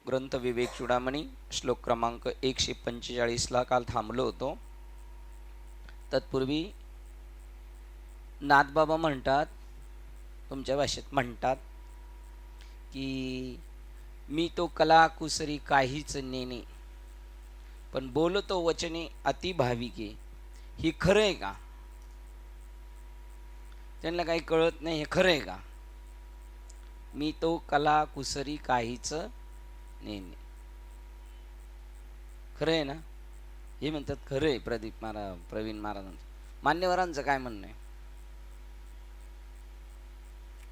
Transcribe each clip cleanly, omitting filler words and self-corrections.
ग्रंथ विवेक चूडामणी श्लोक क्रमांक 145ला काल थांबलो होतो. तत्पूर्वी नाथबाबा म्हणतात, तुमच्या भाषेत म्हणतात की मी तो कला कुसरी काहीच नेणे, पण बोलतो वचने अति भाविके. ही खरं आहे का? त्यांना काही कळत नाही. हे खरं आहे का? मी तो कला कुसरी काहीच नेणे, खरं आहे ना? हे म्हणतात खरं आहे. प्रवीण महाराजांचं. मान्यवरांचं काय म्हणणं आहे?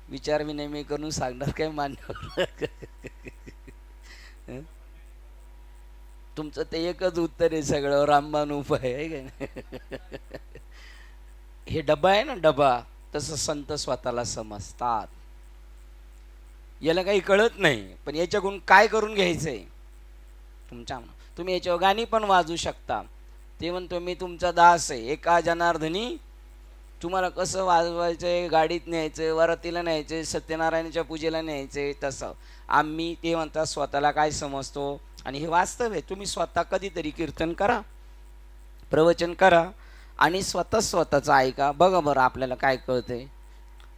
विचार विनिमय करून सांगणार काय मान्यवर? तुमचं ते एकच उत्तर आहे सगळं, रामबाण उपाय आहे का? हे डबा आहे ना, डबा, तसं संत स्वतःला समजतात. याला काही कळत नाही, पण याच्याकडून काय करून घ्यायचंय तुमच्या. तुम्ही याच्यावर गाणी पण वाजू शकता. ते म्हणतो मी तुमचा दास आहे, एका जनार्दनी तुम्हाला कसं वाजवायचंय, गाडीत न्यायचंय, वरातीला न्यायचंय, सत्यनारायणाच्या पूजेला न्यायचंय, तसं आम्ही. ते म्हणतात स्वतःला काय समजतो, आणि हे वास्तव आहे. तुम्ही स्वतः कधीतरी कीर्तन करा, प्रवचन करा, आणि स्वतःचं ऐका. बघा बरं आपल्याला काय कळतंय.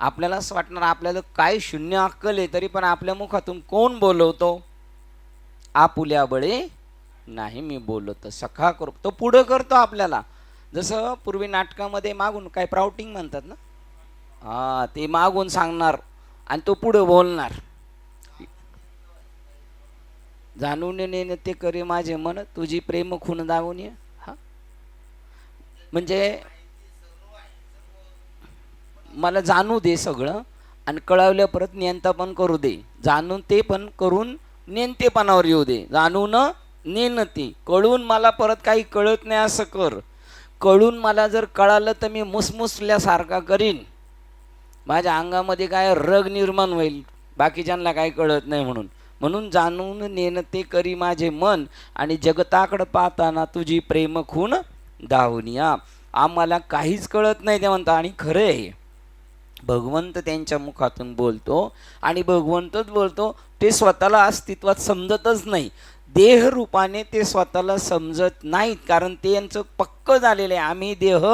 आपल्याला असं वाटणार आपल्याला काय शून्य अक्कल आहे, तरी पण आपल्या मुखातून कोण बोलवतो? आपुल्या बळे नाही मी बोलत सखा करू. तो पुढं करतो आपल्याला. जसं पूर्वी नाटकामध्ये मागून काय प्राउटिंग म्हणतात ना, ते मागून सांगणार आणि तो पुढं बोलणार. जाणून ने ते करे माझे मन, तुझी प्रेम खून दावून ये. हा म्हणजे मला जाणू दे सगळं, आणि कळवल्या परत नेनता पण करू दे. जाणून ते पण करून नेनतेपणावर येऊ दे. जाणून नेनते, कळून मला परत काही कळत नाही असं कर. कळून मला जर कळालं तर मी मुसमुसल्यासारखा करीन. माझ्या अंगामध्ये काय रग निर्माण होईल, बाकीच्यांना काही कळत नाही म्हणून. म्हणून जाणून नेनते करी माझे मन, आणि जगताकडं पाहताना तुझी प्रेम खून धावून या. आम्हाला काहीच कळत नाही ते म्हणता. आणि खरं आहे, भगवंत त्यांच्या मुखातून बोलतो, आणि भगवंतच बोलतो. ते स्वतःला अस्तित्वात समजतच नाही. देह रूपाने ते स्वतःला समजत नाहीत, कारण ते यांचं पक्क झालेलं आहे, आम्ही देह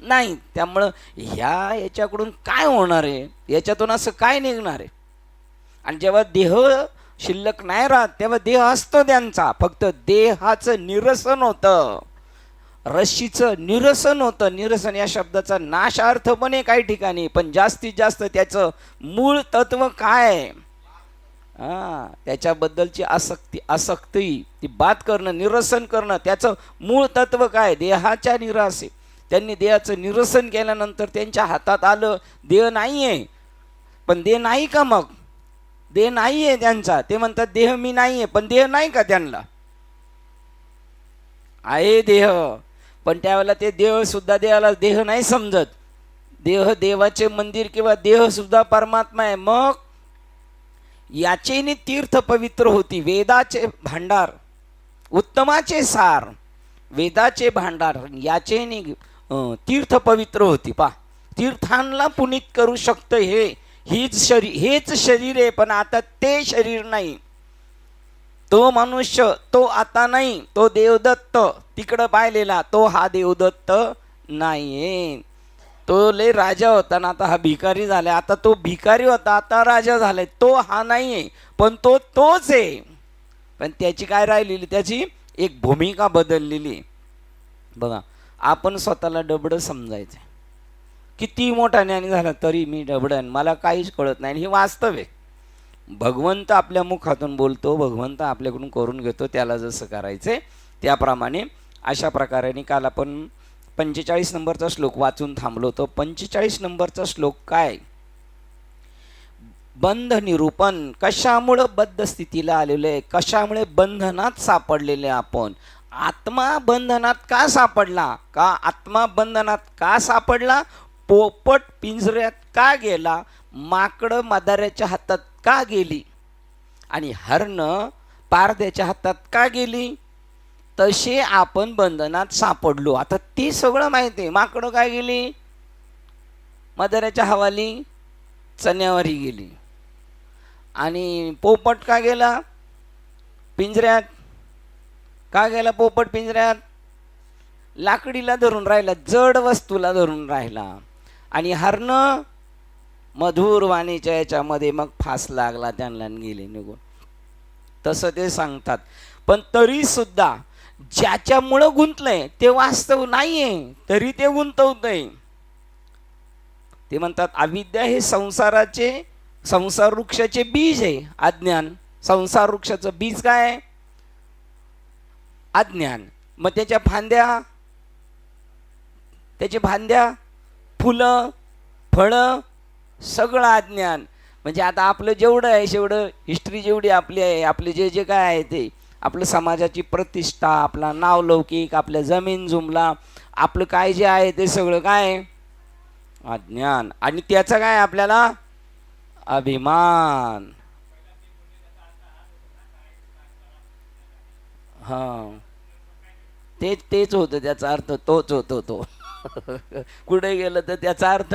नाही. त्यामुळं याच्याकडून काय होणार आहे, याच्यातून असं काय निघणार आहे. आणि जेव्हा देह शिल्लक नाही राहत, तेव्हा देह असतो त्यांचा, फक्त देहाचं निरसन होतं, रश्शीचं निरसन होतं. निरसन या शब्दाचा नाशार्थ पण आहे काही ठिकाणी, पण जास्तीत जास्त त्याचं मूळ तत्व काय, त्याच्याबद्दलची आसक्ती ती बाद करणं, निरसन करणं, त्याचं मूळ तत्व काय, देहाच्या निरासे. त्यांनी देहाचं निरसन केल्यानंतर त्यांच्या हातात आलं, देह नाही आहे. पण देह नाही का? मग देह नाही आहे त्यांचा. ते म्हणतात देह मी नाही आहे, पण देह नाही का त्यांना? आहे देह, पण त्यावेळेला ते देह सुद्धा देहाला देह नाही समजत. देह देवाचे मंदिर किंवा देह सुद्धा परमात्मा आहे. मग याचेने तीर्थ पवित्र होती. वेदाचे भांडार, उत्तमाचे सार, वेदाचे भांडार, याचेने तीर्थ पवित्र होती. तीर्थांना पुनीत करू शकतं हेच शरीर आहे. पण आता ते शरीर नाही, तो मनुष्य तो आता नाही. तो देवदत्त तिकडं पाहिलेला, तो हा देवदत्त नाहीये. तो लय राजा होता ना, आता हा भिकारी झालाय. आता तो भिकारी होता, आता राजा झालाय. तो हा नाहीये, पण तोच आहे. पण त्याची काय राहिलेली, त्याची एक भूमिका बदललेली. बघा, आपण स्वतःला डबडं समजायचं. किती मोठा ज्ञानी झाला तरी मी डबडन, मला काहीच कळत नाही. हे वास्तव आहे. भगवंत आपल्या मुखातून बोलतो, भगवंत आपल्याकडून करून घेतो, त्याला जसं करायचंय त्याप्रमाणे. अशा प्रकारे काल आपण 45 नंबरचा श्लोक वाचून थांबलो होतो. 45 नंबरचा श्लोक काय? बंध निरूपण. कशामुळं बद्ध स्थितीला आलेलं आहे, कशामुळे बंधनात सापडलेले आपण. आत्मा बंधनात का सापडला? का आत्मा बंधनात का सापडला? पोपट पिंजऱ्यात का गेला? माकडं मदाऱ्याच्या हातात का गेली? आणि हरण पारद्याच्या हातात का गेली? तसे आपण बंधनात सापडलो. आता ते सगळं माहिती आहे. माकडं काय गेली? मदाऱ्याच्या हवाली चण्यावरी गेली. आणि पोपट का गेला? पिंजऱ्यात. का गेला पोपट पिंजऱ्यात? लाकडीला धरून राहिला, जड वस्तूला धरून राहिला. आणि हरणं मधुर वाणीच्या याच्यामध्ये मग फास लागला त्यांना, गेले निघून. तसं ते सांगतात. पण तरी सुद्धा ज्याच्यामुळं गुंतलंय ते वास्तव नाहीये, तरी ते गुंतवतंय. ते म्हणतात अविद्या हे संसार वृक्षाचे बीज आहे. अज्ञान, संसार वृक्षाचं बीज काय आहे? अज्ञान. मग त्याच्या फांद्या, फुलं, फळं, सगळं अज्ञान. म्हणजे आता आपलं जेवढं आहे तेवढं हिस्ट्री जेवढी आपली आहे, आपले जे जे काय आहे ते आपलं समाजाची प्रतिष्ठा, आपला नावलौकिक, आपल्या जमीन जुमला, आपलं काय जे आहे ते सगळं काय? अज्ञान. आणि त्याचा काय आपल्याला अभिमान. हां, तेच होतं, त्याचा अर्थ तोच होतो. तो कुठे गेलं तर त्याचा अर्थ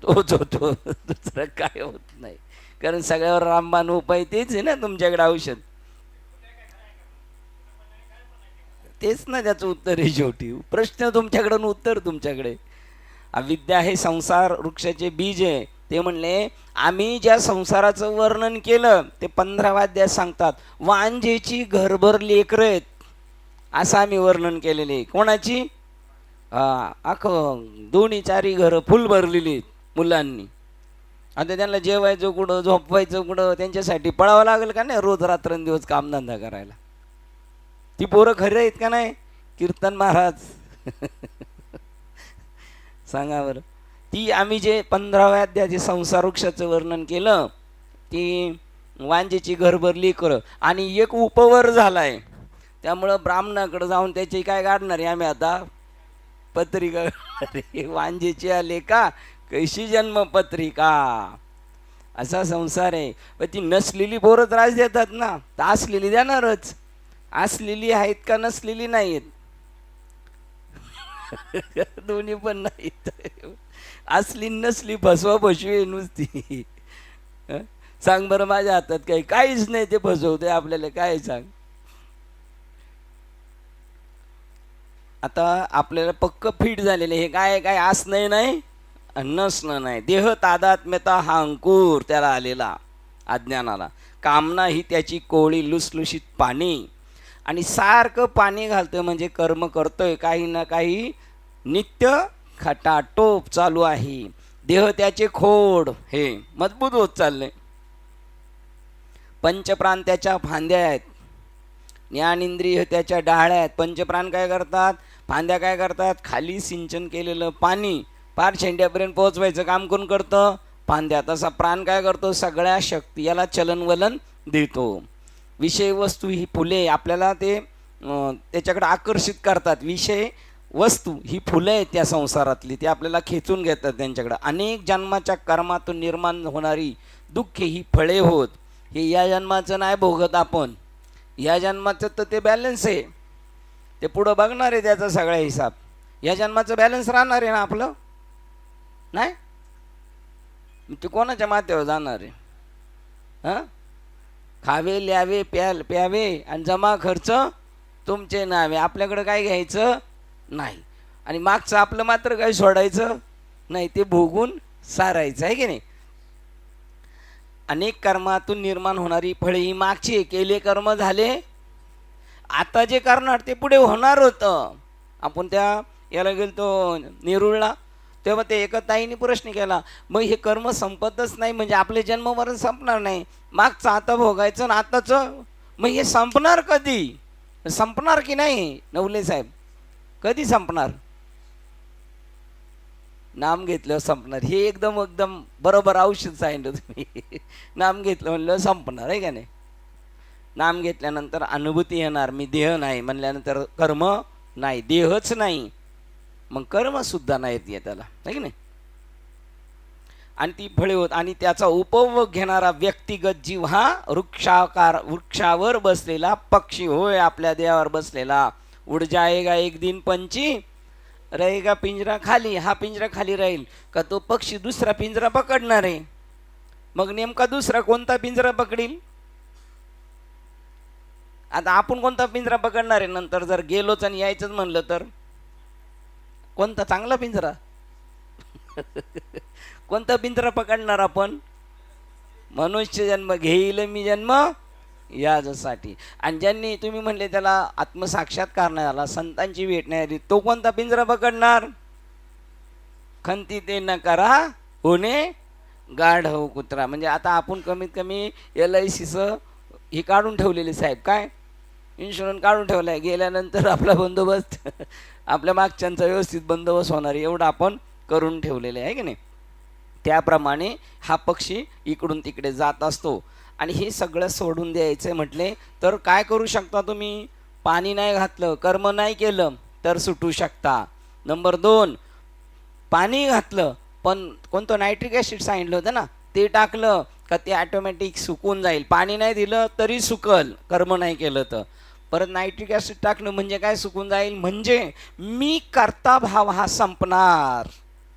तोच होतो, दुसरं काय होत नाही. कारण सगळ्यावर रामबाण उपाय तेच आहे ना तुमच्याकडे औषध. तेच ना त्याचं उत्तर आहे शेवटी. प्रश्न तुमच्याकडं, उत्तर तुमच्याकडे. अविद्या हे संसार वृक्षाचे बीज आहे. ते म्हणले आम्ही ज्या संसाराचं वर्णन केलं ते 15व्या अध्यायात सांगतात, वांजेची घरभर लेकरं आहेत असं आम्ही वर्णन केलेले. कोणाची? दोन्ही चारी घरं फुल भरलेली मुलांनी. आता त्यांना जेवायचं कुठं, झोपवायचं कुठं, त्यांच्यासाठी पळावं लागेल का नाही रोज रात्रंदिवस कामधंदा करायला. ती पोरं खरी आहेत का नाही? कीर्तन महाराज सांगा बरं. ती आम्ही जे 15व्या अध्यायाचे संसार वृक्षाचं वर्णन केलं, ती वांजेची घरभर लेकरं. आणि एक उपवर झालाय, त्यामुळं ब्राह्मणाकडे जाऊन त्याची काय काढणार आहे आम्ही आता? पत्रिका. वांजेची आले का कैशी जन्मपत्रिका, असा संसार आहे. पण ती नसलेली पोरं त्रास देतात ना, तर असलेली देणारच. असलेली आहेत का नसलेली नाहीत? दोन्ही पण नाहीत. असली नसली फसवा फसवी नुसती. सांग बरं, माझ्या हातात काही काहीच नाही, ते फसवते आपल्याला. काय सांग आता? आपल्याला पक्क फिट झालेले हे काय असणं नाही नसणं नाही. देह तादात्म्यता हा अंकुर त्याला आलेला अज्ञानाला. कामना ही त्याची कोळी लुसलुशीत पाणी. आणि सारखं पाणी घालतोय म्हणजे कर्म करतोय, काही ना काही नित्य खटाटोप चालू आहे. देह त्याचे खोड हे मजबूत होत चालले. पंचप्राण त्याच्या फांद्या आहेत, ज्ञानेंद्रिय त्याच्या डाळ्या आहेत. पंचप्राण काय करतात? फांद्या काय करतात? खाली सिंचन केलेलं पाणी पार शेंड्यापर्यंत पोहोचवायचं काम कोण करतं? फांद्या. तसा प्राण काय करतो? सगळ्या शक्ती याला चलनवलन देतो. विषय वस्तू ही फुले आपल्याला ते त्याच्याकडे आकर्षित करतात. विषय वस्तू ही फुलं आहेत त्या संसारातली, ते आपल्याला खेचून घेतात त्यांच्याकडं. अनेक जन्माच्या कर्मातून निर्माण होणारी दुःखे ही फळे होत. हे या जन्माचं नाही भोगत आपण, या जन्माचं तर ते बॅलन्स आहे, ते पुढं बघणार आहे त्याचा सगळा हिसाब. या जन्माचं बॅलन्स राहणार आहे ना आपलं? नाही, ते कोणाच्या माथ्यावर जाणार आहे? हां, खावे ल्यावे प्यावे आणि जमा खर्च तुमचे नावे. आपल्याकडं काय घ्यायचं नाही, आणि मागचं आपलं मात्र काही सोडायचं नाही, ते भोगून सारायचं आहे की नाही. अनेक कर्मातून निर्माण होणारी फळे ही मागची. केले कर्म झाले, आता जे करणार ते पुढे होणार होतं. आपण त्या याला गेलतो नेरूळला, तेव्हा ते एका ताईने प्रश्न केला, मग हे कर्म संपतच नाही म्हणजे आपले जन्ममरण संपणार नाही, मागचं आता भोगायचं ना आताचं, मग हे संपणार कधी? संपणार की नाही नवले साहेब? कधी संपणार? नाम घेतलं संपणार. हे एकदम एकदम बरोबर औषध सांगितलं तुम्ही. नाम घेतलं म्हणलं संपणार आहे का नाही? नाम घेतल्यानंतर अनुभूती येणार, मी देह नाही म्हणल्यानंतर कर्म नाही, देहच नाही, मग कर्म सुद्धा नाहीत येत त्याला, आहे की नाही. आणि ती फळे होत. आणि त्याचा उपभोग घेणारा व्यक्तिगत जीव हा वृक्षावर बसलेला पक्षी होय, आपल्या देहावर बसलेला. उड जाएगा एक दिन पंछी रहेगा पिंजरा खाली. हा पिंजरा खाली राहील का तो पक्षी दुसरा पिंजरा पकडणार आहे. मग नेमका दुसरा कोणता पिंजरा पकडील? आता आपण कोणता पिंजरा पकडणार आहे नंतर जर गेलोच आणि यायचंच म्हणलं तर? कोणता चांगला पिंजरा? कोणता पिंजरा पकडणार आपण? मनुष्य जन्म घेईल मी जन्म यासाठी. आणि ज्यांनी तुम्ही म्हणले त्याला आत्मसाक्षात्कार नाही झाला, संतांची भेट नाही आली, तो कोणता पिंजरा पकडणार? खंती ते न करा होणे गाढव कुत्रा. म्हणजे आता आपण कमीत कमी LICचं हे काढून ठेवलेले साहेब, काय इन्शुरन्स काढून ठेवला आहे, गेल्यानंतर आपला बंदोबस्त आपल्या मागच्यांचा व्यवस्थित बंदोबस्त होणार एवढं आपण करून ठेवलेलं आहे की नाही. त्याप्रमाणे हा पक्षी इकडून तिकडे जात असतो. आणि हे सगळं सोडून द्यायचं म्हटले तर काय करू शकता तुम्ही? पाणी नाही घातलं, कर्म नाही केलं तर सुटू शकता. नंबर 2, पाणी घातलं पण कोणतं नायट्रिक ॲसिड सांगितलं होतं ना, ते टाकलं का ते ॲटोमॅटिक सुकून जाईल. पाणी नाही दिलं तरी सुकल, कर्म नाही केलं तर. परत नायट्रिक ॲसिड टाकलं म्हणजे काय सुकून जाईल? म्हणजे मी करता भाव हा संपणार.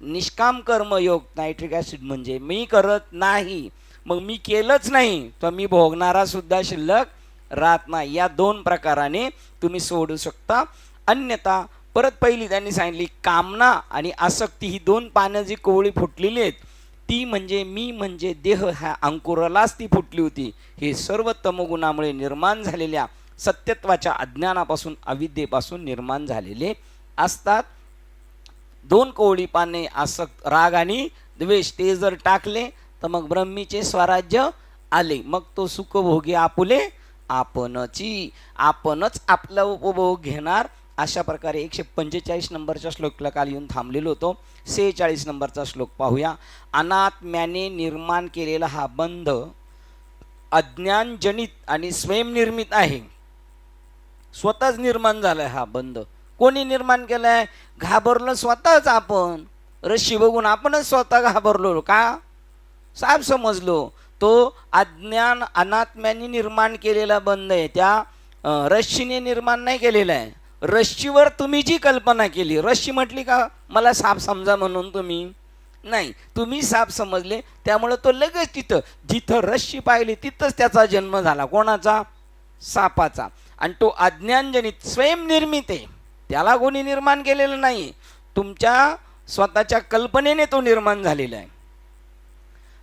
निष्काम कर्मयोग नायट्रिक ॲसिड म्हणजे मी करत नाही, मग मी केलंच नाही तर मी भोगणारा सुद्धा शिल्लक राहत नाही. या 2 प्रकाराने तुम्ही सोडू शकता. अन्यथा परत पहिली त्यांनी सांगितली कामना आणि आसक्ती ही 2 पानं जी कोवळी फुटलेली आहेत ती म्हणजे मी म्हणजे देह ह्या अंकुरालाच ती फुटली होती. हे सर्व तमोगुणामुळे निर्माण झालेल्या सत्यत्वाच्या अज्ञानापासून अविद्येपासून निर्माण झालेले असतात. 2 कोवळी पाने आसक्त राग आणि द्वेष ते जर टाकले तर मग ब्रह्मीचे स्वराज्य आले. मग तो सुखभोगी आपुले आपणची, आपणच आपला उपभोग घेणार. अशा प्रकारे 145 नंबरच्या श्लोकला काल येऊन थांबलेलो होतो. 46 नंबरचा श्लोक पाहूया. अनात्म्याने निर्माण केलेला हा बंध अज्ञानजनित आणि स्वयंनिर्मित आहे. स्वतःच निर्माण झालाय हा बंध. कोणी निर्माण केलाय? घाबरलो स्वतःच आपण. रश्शी बघून आपणच स्वतः घाबरलो. का? साप समजलो. तो अज्ञान अनात्म्याने निर्माण केलेला बंध आहे. त्या रश्शीने निर्माण नाही केलेला आहे. रश्शीवर तुम्ही जी कल्पना केली, रश्शी म्हटली का मला साप समजा म्हणून? तुम्ही नाही, तुम्ही साप समजले त्यामुळे तो लगेच तिथं जिथं रश्शी पाहिली तिथंच त्याचा जन्म झाला. कोणाचा? सापाचा. आणि तो अज्ञानजनित स्वयंनिर्मित आहे, त्याला कोणी निर्माण केलेलं नाही. तुमच्या स्वतःच्या कल्पनेने तो निर्माण झालेला आहे.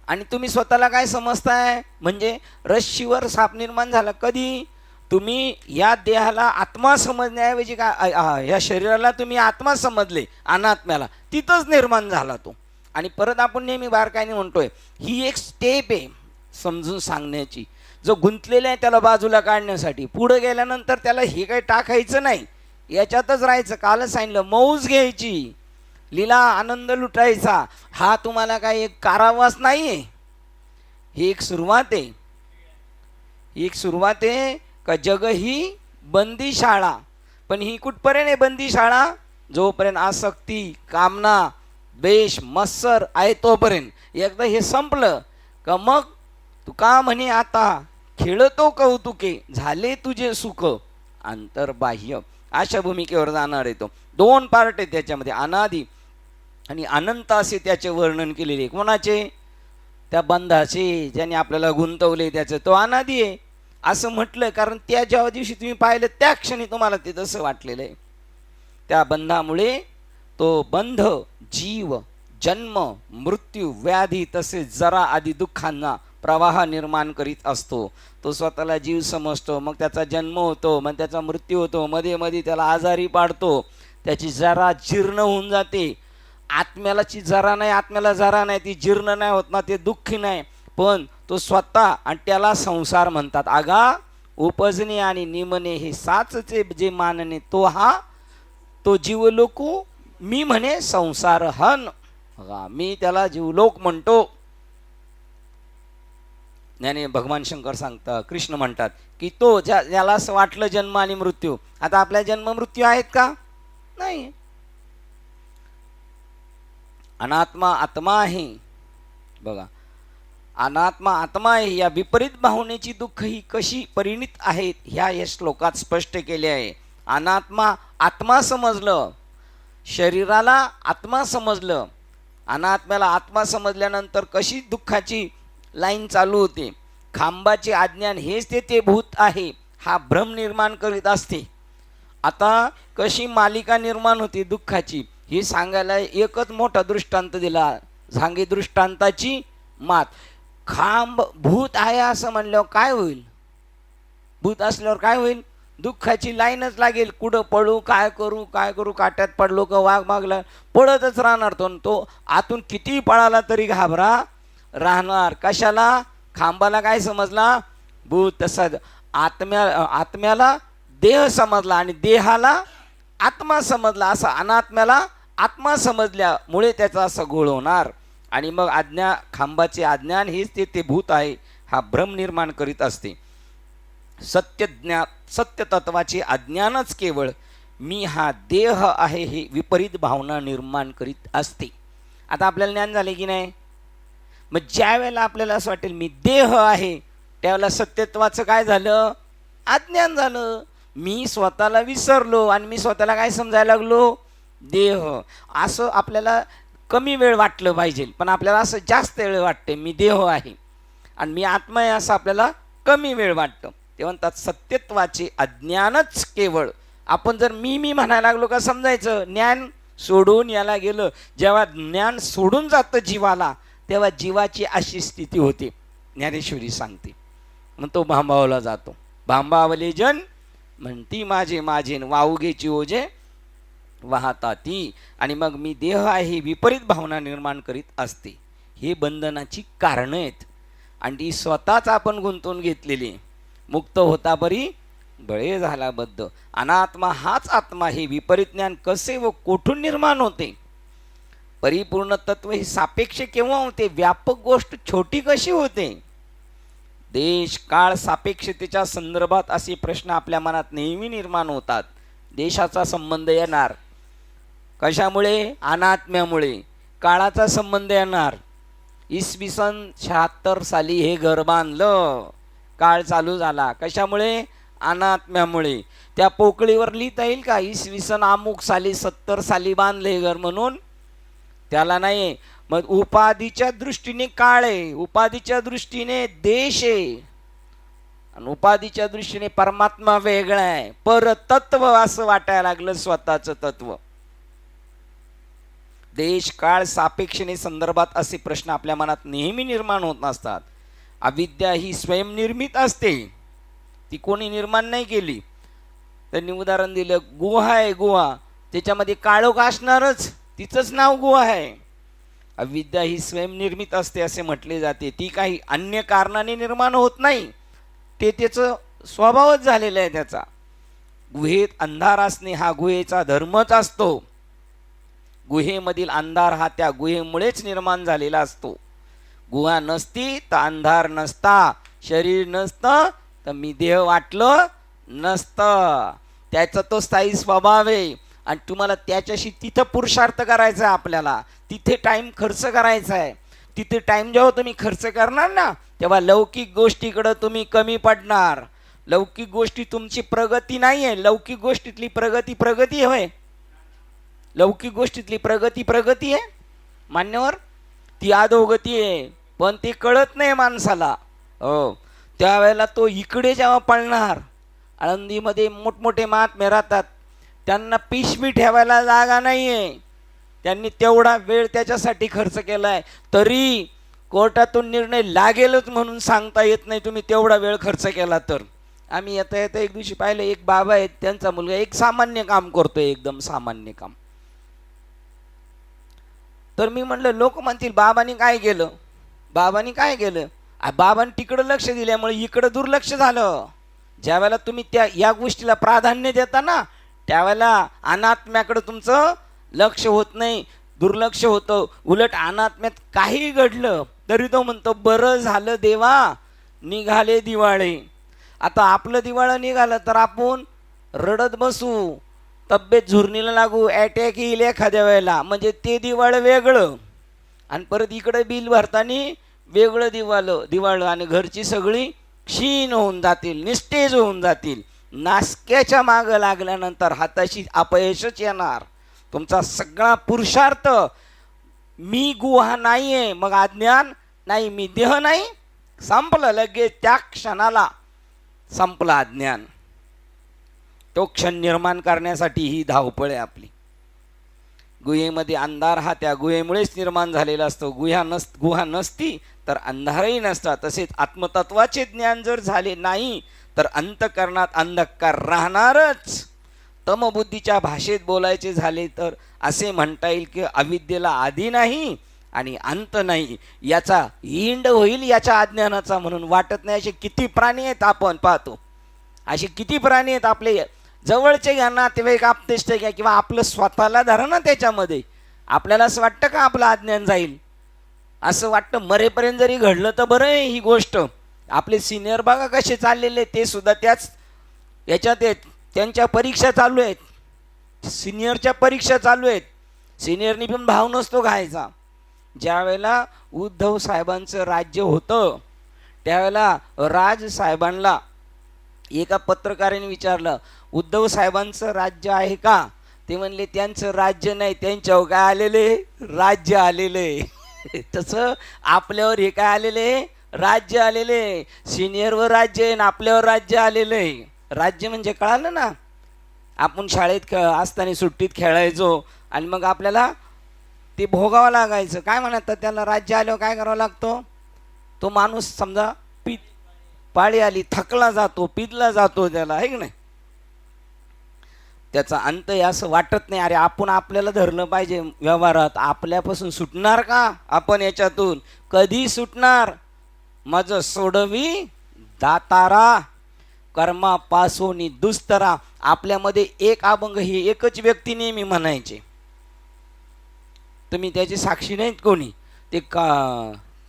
आणि तुम्ही स्वतःला काय समजताय? म्हणजे रश्शीवर साप निर्माण झाला. कधी? तुम्ही या देहाला आत्मा समजण्याऐवजी काय या शरीराला तुम्ही आत्मा समजले, अनात्म्याला, तिथंच निर्माण झाला तो. आणि परत आपण नेहमी बारकाईने म्हणतोय ही एक स्टेप आहे समजून सांगण्याची. जो गुंतलेला आहे त्याला बाजूला काढण्यासाठी. पुढे गेल्यानंतर त्याला हे काही टाकायचं नाही, याच्यातच राहायचं. कालच सांगितलं मौज घ्यायची, लीला आनंद लुटायचा. हा तुम्हाला काही एक कारावास नाही आहे, ही एक सुरुवात आहे. एक सुरुवात आहे का जग ही बंदीशाळा. पण ही कुठपर्यंत आहे बंदीशाळा? जोपर्यंत आसक्ती, कामना, द्वेष, मत्सर आहे तोपर्यंत. एकदा हे संपलं का मग तू का म्हणे आता खेळतो कौतुके, झाले तुझे सुख अंतर्बाह्य, अशा भूमिकेवर जाणार आहे तो. 2 पार्ट आहे त्याच्यामध्ये, अनादि आणि अनंत असे त्याचे वर्णन केलेले. कोणाचे? त्या बंधाचे, ज्याने आपल्याला गुंतवले त्याचं. तो अनादि आहे असं म्हटलं कारण त्या ज्या दिवशी तुम्ही पाहिलं त्या क्षणी तुम्हाला ते तसं वाटलेलं आहे. त्या बंधामुळे तो बंध जीव जन्म मृत्यू व्याधी तसेच जरा आदी दुःखांना प्रवाह निर्माण करीत असतो. तो स्वतःला जीव समजतो, मग त्याचा जन्म होतो, मग त्याचा मृत्यू होतो, मध्ये मध्ये त्याला आजारी पाडतो, त्याची जरा जीर्ण होऊन जाते. आत्म्यालाची जरा नाही, आत्म्याला जरा नाही, ती जीर्ण नाही होत ना, ते दुःखी नाही. पण तो स्वतः, आणि त्याला संसार म्हणतात. आगा उपजणे आणि निमणे हे साचचे जे मानणे तो जीवलोकू मी म्हणे संसार हन. मी त्याला जीवलोक म्हणतो. याने भगवान शंकर सांगतात, कृष्ण म्हणतात की तो ज्याला असं वाटलं जन्म आणि मृत्यू. आता आपल्या जन्म मृत्यू आहेत का? नाही. अनात्मा आत्मा आहे. बघा, अनात्मा आत्मा आहे. या विपरीत भावनेची दुःख ही कशी परिणित आहेत ह्या या श्लोकात स्पष्ट केले आहे. अनात्मा आत्मा समजलं, शरीराला आत्मा समजलं, अनात्म्याला आत्मा समजल्यानंतर कशी दुःखाची लाईन चालू होते. खांबाचे अज्ञान हेच ते भूत आहे हा भ्रम निर्माण करीत असते. आता कशी मालिका निर्माण होती दुःखाची हे सांगायला एकच मोठा दृष्टांत दिला. सांगे दृष्टांताची मात. खांब भूत आहे असं म्हणल्यावर काय होईल? भूत असल्यावर काय होईल? दुःखाची लाईनच लागेल. कुठं पळू, काय करू, काट्यात पडलो का वाघ मागला पळतच राहणार. तो आतून किती पळाला तरी घाबरा राहणार. कशाला? खांबाला काय समजला? भूत. तसा आत्म्याला देह समजला आणि देहाला आत्मा समजला. असा अनात्म्याला आत्मा समजल्यामुळे त्याचा असं घोळ होणार. आणि मग खांबाचे अज्ञान हेच ते भूत आहे हा भ्रम निर्माण करीत असते. सत्य तत्वाचे अज्ञानच केवळ मी हा देह आहे हे विपरीत भावना निर्माण करीत असते. आता आपल्याला ज्ञान झाले की नाही? मग ज्या वेळेला आपल्याला असं वाटेल मी देह आहे त्यावेळेला सत्यत्वाचं काय झालं? अज्ञान झालं. मी स्वतःला विसरलो आणि मी स्वतःला काय समजायला लागलो? देह. असं आपल्याला कमी वेळ वाटलं पाहिजे, पण आपल्याला असं जास्त वेळ वाटते मी देह आहे आणि मी आत्मा आहे असं आपल्याला कमी वेळ वाटतं. ते म्हणतात सत्यत्वाचे अज्ञानच केवळ. आपण जर मी म्हणायला लागलो का समजायचं ज्ञान सोडून याला गेलं. जेव्हा ज्ञान सोडून जातं जीवाला तेव्हा जीवाची अशी स्थिती होते. ज्ञानेश्वरी सांगते. मग तो भांबावला जातो. भांबावले जन म्हणती माझे माझे वाऊगेची ओझे वाहता ती. आणि मग मी देह आहे विपरीत भावना निर्माण करीत असते. हे बंधनाची कारणं आहेत आणि ती स्वतःच आपण गुंतवून घेतलेली. मुक्त होता परी बळे झाला बद्ध. अनात्मा हाच आत्मा हे विपरीत ज्ञान कसे व कोठून निर्माण होते? परिपूर्ण तत्व हे सापेक्ष केव्हा होते? व्यापक गोष्ट छोटी कशी होते? देश काळ सापेक्षतेच्या संदर्भात असे प्रश्न आपल्या मनात नेहमी निर्माण होतात. देशाचा संबंध येणार कशामुळे? अनात्म्यामुळे. काळाचा संबंध येणार. इसवी सन 76 साली हे घर बांधलं. काळ चालू झाला कशामुळे? अनात्म्यामुळे. त्या पोकळीवर लिहिता येईल का इसवी सन अमुक साली 70 साली बांधले घर म्हणून? त्याला नाही. मग उपाधीच्या दृष्टीने काळ आहे, उपाधीच्या दृष्टीने देश आहे आणि उपाधीच्या दृष्टीने परमात्मा वेगळा आहे. परतत्व असं वाटायला लागलं स्वतःचं तत्व. देश काळ सापेक्षने संदर्भात असे प्रश्न आपल्या मनात नेहमी निर्माण होत असतात. अविद्या ही स्वयंनिर्मित असते, ती कोणी निर्माण नाही केली. त्यांनी उदाहरण दिलं गुहा आहे. गुहा त्याच्यामध्ये काळोख असणारच, तिचंच नाव गुहा आहे. अविद्या ही स्वयंनिर्मित असते असे म्हटले जाते. ती काही अन्य कारणाने निर्माण होत नाही, ते त्याचं स्वभावच झालेला आहे त्याचा. गुहेत अंधार असणे हा गुहेचा धर्मच असतो. गुहेमधील अंधार हा त्या गुहेमुळेच निर्माण झालेला असतो. गुहा नसती तर अंधार नसता, शरीर नसतं तर मी देह वाटलं नसतं. त्याचा तो स्थायी स्वभाव आहे आणि तुम्हाला त्याच्याशी तिथं पुरुषार्थ करायचा आहे. आपल्याला तिथे टाईम खर्च करायचा आहे. तिथे टाईम जेव्हा तुम्ही खर्च करणार ना तेव्हा लौकिक गोष्टीकडं तुम्ही कमी पडणार. लौकिक गोष्टी तुमची प्रगती नाही आहे. लौकिक गोष्टीतली प्रगती होय. लौकिक गोष्टीतली प्रगती आहे मान्यवर, ती अधोगती आहे. पण ते कळत नाही माणसाला. हो, त्यावेळेला तो इकडे जेव्हा पळणार, आळंदीमध्ये मोठमोठे महात्मे राहतात, त्यांना पिशवी ठेवायला जागा नाही आहे. त्यांनी तेवढा वेळ त्याच्यासाठी खर्च केला आहे, तरी कोर्टातून निर्णय लागेलच म्हणून सांगता येत नाही तुम्ही तेवढा वेळ खर्च केला तर. आम्ही येता येता एक दिवशी पाहिलं, एक बाबा आहेत, त्यांचा मुलगा एक सामान्य काम करतोय, एकदम सामान्य काम. तर मी म्हणलं लोक म्हणतील बाबांनी काय केलं, बाबांनी काय केलं. बाबांनी तिकडं लक्ष दिल्यामुळे इकडं दुर्लक्ष झालं. ज्या वेळेला तुम्ही या गोष्टीला प्राधान्य देता ना त्यावेळेला अनात्म्याकडे तुमचं लक्ष होत नाही, दुर्लक्ष होतं. उलट अनात्म्यात काही घडलं तरी तो म्हणतो बरं झालं देवा निघाले दिवाळे. आता आपलं दिवाळं निघालं तर आपण रडत बसू, तब्येत झुरणीला लागू, अटॅक येईल एखाद्या वेळेला, म्हणजे ते दिवाळं वेगळं आणि परत इकडे बिल भरताना वेगळं दिवाळं आणि घरची सगळी क्षीण होऊन जातील, निस्तेज होऊन जातील. नासक्याच्या मागं लागल्यानंतर हाताशी अपयशच येणार. तुमचा सगळा पुरुषार्थ मी गुहा नाही आहे, मग अज्ञान नाही, मी देह नाही, संपलं लगेच त्या क्षणाला संपलं अज्ञान. तो क्षण निर्माण करण्यासाठी ही धावपळ आहे आपली. गुहेमध्ये अंधार हा त्या गुहेमुळेच निर्माण झालेला असतो. गुहा नसती तर अंधारही नसता. तसेच आत्मतत्वाचे ज्ञान जर झाले नाही तर अंतःकरणात अंधकार राहणारच. तमबुद्धीच्या भाषेत बोलायचे झाले तर असे म्हणता येईल की अविद्येला आधी नाही आणि अंत नाही. याचा इंड होईल याच्या अज्ञानाचा, म्हणून वाटत नाही. असे किती प्राणी आहेत आपण पाहतो, असे किती प्राणी आहेत आपले जवळचे घ्या, नातेवाईक, आपतेष्ट घ्या किंवा आपलं स्वतःला धरा ना, त्याच्यामध्ये आपल्याला असं वाटतं का आपलं अज्ञान जाईल? असं वाटतं. मरेपर्यंत जरी घडलं तर बरं आहे ही गोष्ट. आपले सिनियर बघा कसे चाललेले, ते सुद्धा त्याच याच्यात आहेत. त्यांच्या परीक्षा चालू आहेत, सिनियरच्या परीक्षा चालू आहेत. सिनियरनी पण भाव नसतो घायचा. ज्या वेळेला उद्धव साहेबांचं राज्य होतं त्यावेळेला राजसाहेबांना एका पत्रकाराने विचारलं, उद्धव साहेबांचं राज्य आहे का? ते म्हणले त्यांचं राज्य नाही, त्यांच्यावर काय आलेले? राज्य आलेले. तसं आपल्यावर हे काय आलेले? राज्य आलेले. सिनियरवर राज्य आहे ना आपल्यावर राज्य आलेलं आहे. राज्य म्हणजे कळालं ना, आपण शाळेत असताना सुट्टीत खेळायचो आणि मग आपल्याला ते भोगावं लागायचं. काय म्हणतात त्याला? राज्य आल्यावर काय करावं लागतो? तो माणूस समजा पाळी आली, थकला जातो, पिदला जातो त्याला, आहे की नाही? त्याचा अंत असं वाटत नाही. अरे आपण आपल्याला धरलं पाहिजे व्यवहारात. आपल्यापासून सुटणार का आपण याच्यातून? कधी सुटणार? माझं सोडवी दातारा कर्मापासोनी दुस्तरा. आपल्यामध्ये एक अभंग ही एकच व्यक्ती नेहमी म्हणायचे. तुम्ही त्याची साक्षी नाहीत कोणी, ते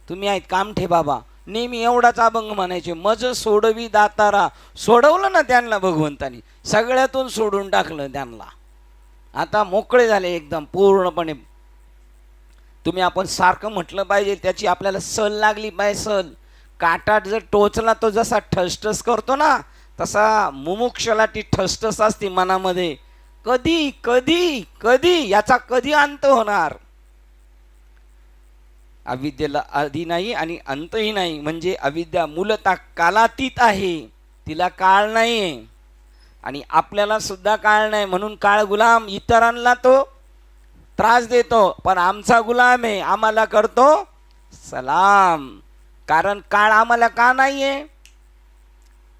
तुम्ही आहेत कामठे बाबा, नेहमी एवढाच अभंग म्हणायचे, मज सोडवी दातारा. सोडवलं ना त्यांना भगवंतानी, सगळ्यातून सोडून टाकलं त्यांना. आता मोकळे झाले एकदम पूर्णपणे. तुम्ही आपण सारखं म्हटलं पाहिजे, त्याची आपल्याला सल लागली पाहिजे. सल काटात जर टोचला तो जसा ठसठस करतो ना, तसा मुमुक्षला ती ठसठस असते मनामध्ये. कधी कधी कधी याचा कधी अंत होणार? अविद्येला आधी नाही आणि अंतही नाही. म्हणजे अविद्या मूलतः कालातीत आहे, तिला काळ नाही आहे आणि आपल्याला सुद्धा काळ नाही. म्हणून काळ गुलाम. इतरांना तो त्रास देतो पण आमचा गुलाम आहे, आम्हाला करतो सलाम. कारण काळ आम्हाला का नाही आहे?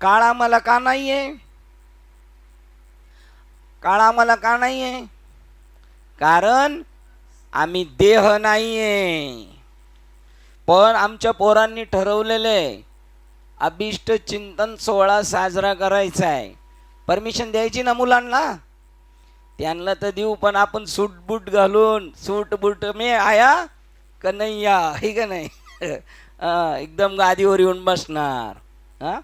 काळ आम्हाला का नाही आहे? काळ आम्हाला का नाही आहे? कारण आम्ही देह नाही आहे. पण आमच्या पोरांनी ठरवलेले अभिष्ट चिंतन सोहळा साजरा करायचा आहे. परमिशन द्यायची ना मुलांना? त्यांना तर देऊ, पण आपण सूट बूट घालून, सूट बूट मे आया कन्हैया, हे का नाही? एकदम गादीवर येऊन बसणार. हा,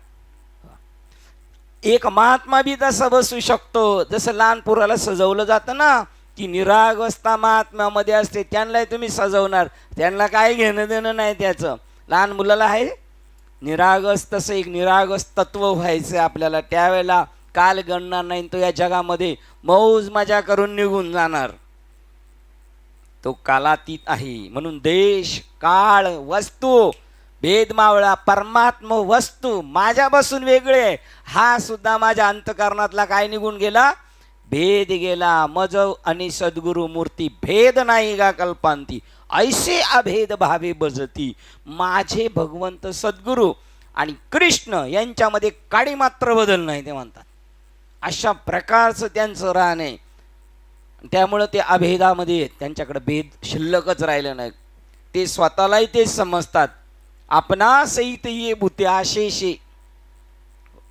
एक महात्मा बी तसा बसू शकतो. जसं लहान पोराला सजवलं जातं ना, की निरागसता महात्म्यामध्ये असते, त्यांना तुम्ही सजवणार, त्यांना काय घेणं देणं नाही त्याचं. लहान मुलाला आहे निरागस, तसं एक निरागस तत्व व्हायचं आपल्याला. त्यावेळेला काल गणणार नाही, तो या जगामध्ये मौज मजा करून निघून जाणार. तो कालातीत आहे. म्हणून देश, काळ, वस्तू भेद मावळा. परमात्मा वस्तू माझ्यापासून वेगळे, हा सुद्धा माझ्या अंतःकरणातला काय निघून गेला? भेद गेला. मज आणि सद्गुरु मूर्ती भेद नाही गा कल्पांती, ऐसे अभेद भावे बजती. माझे भगवंत सद्गुरु आणि कृष्ण यांच्यामध्ये काडी मात्र बदल नाही, ते म्हणतात. अशा प्रकारचं त्यांचं राहणे, त्यामुळं ते अभेदामध्ये आहेत. त्यांच्याकडे भेद शिल्लकच राहिलं नाही. ते स्वतःलाही तेच समजतात. आपणा सहित ये भूते आशेषे,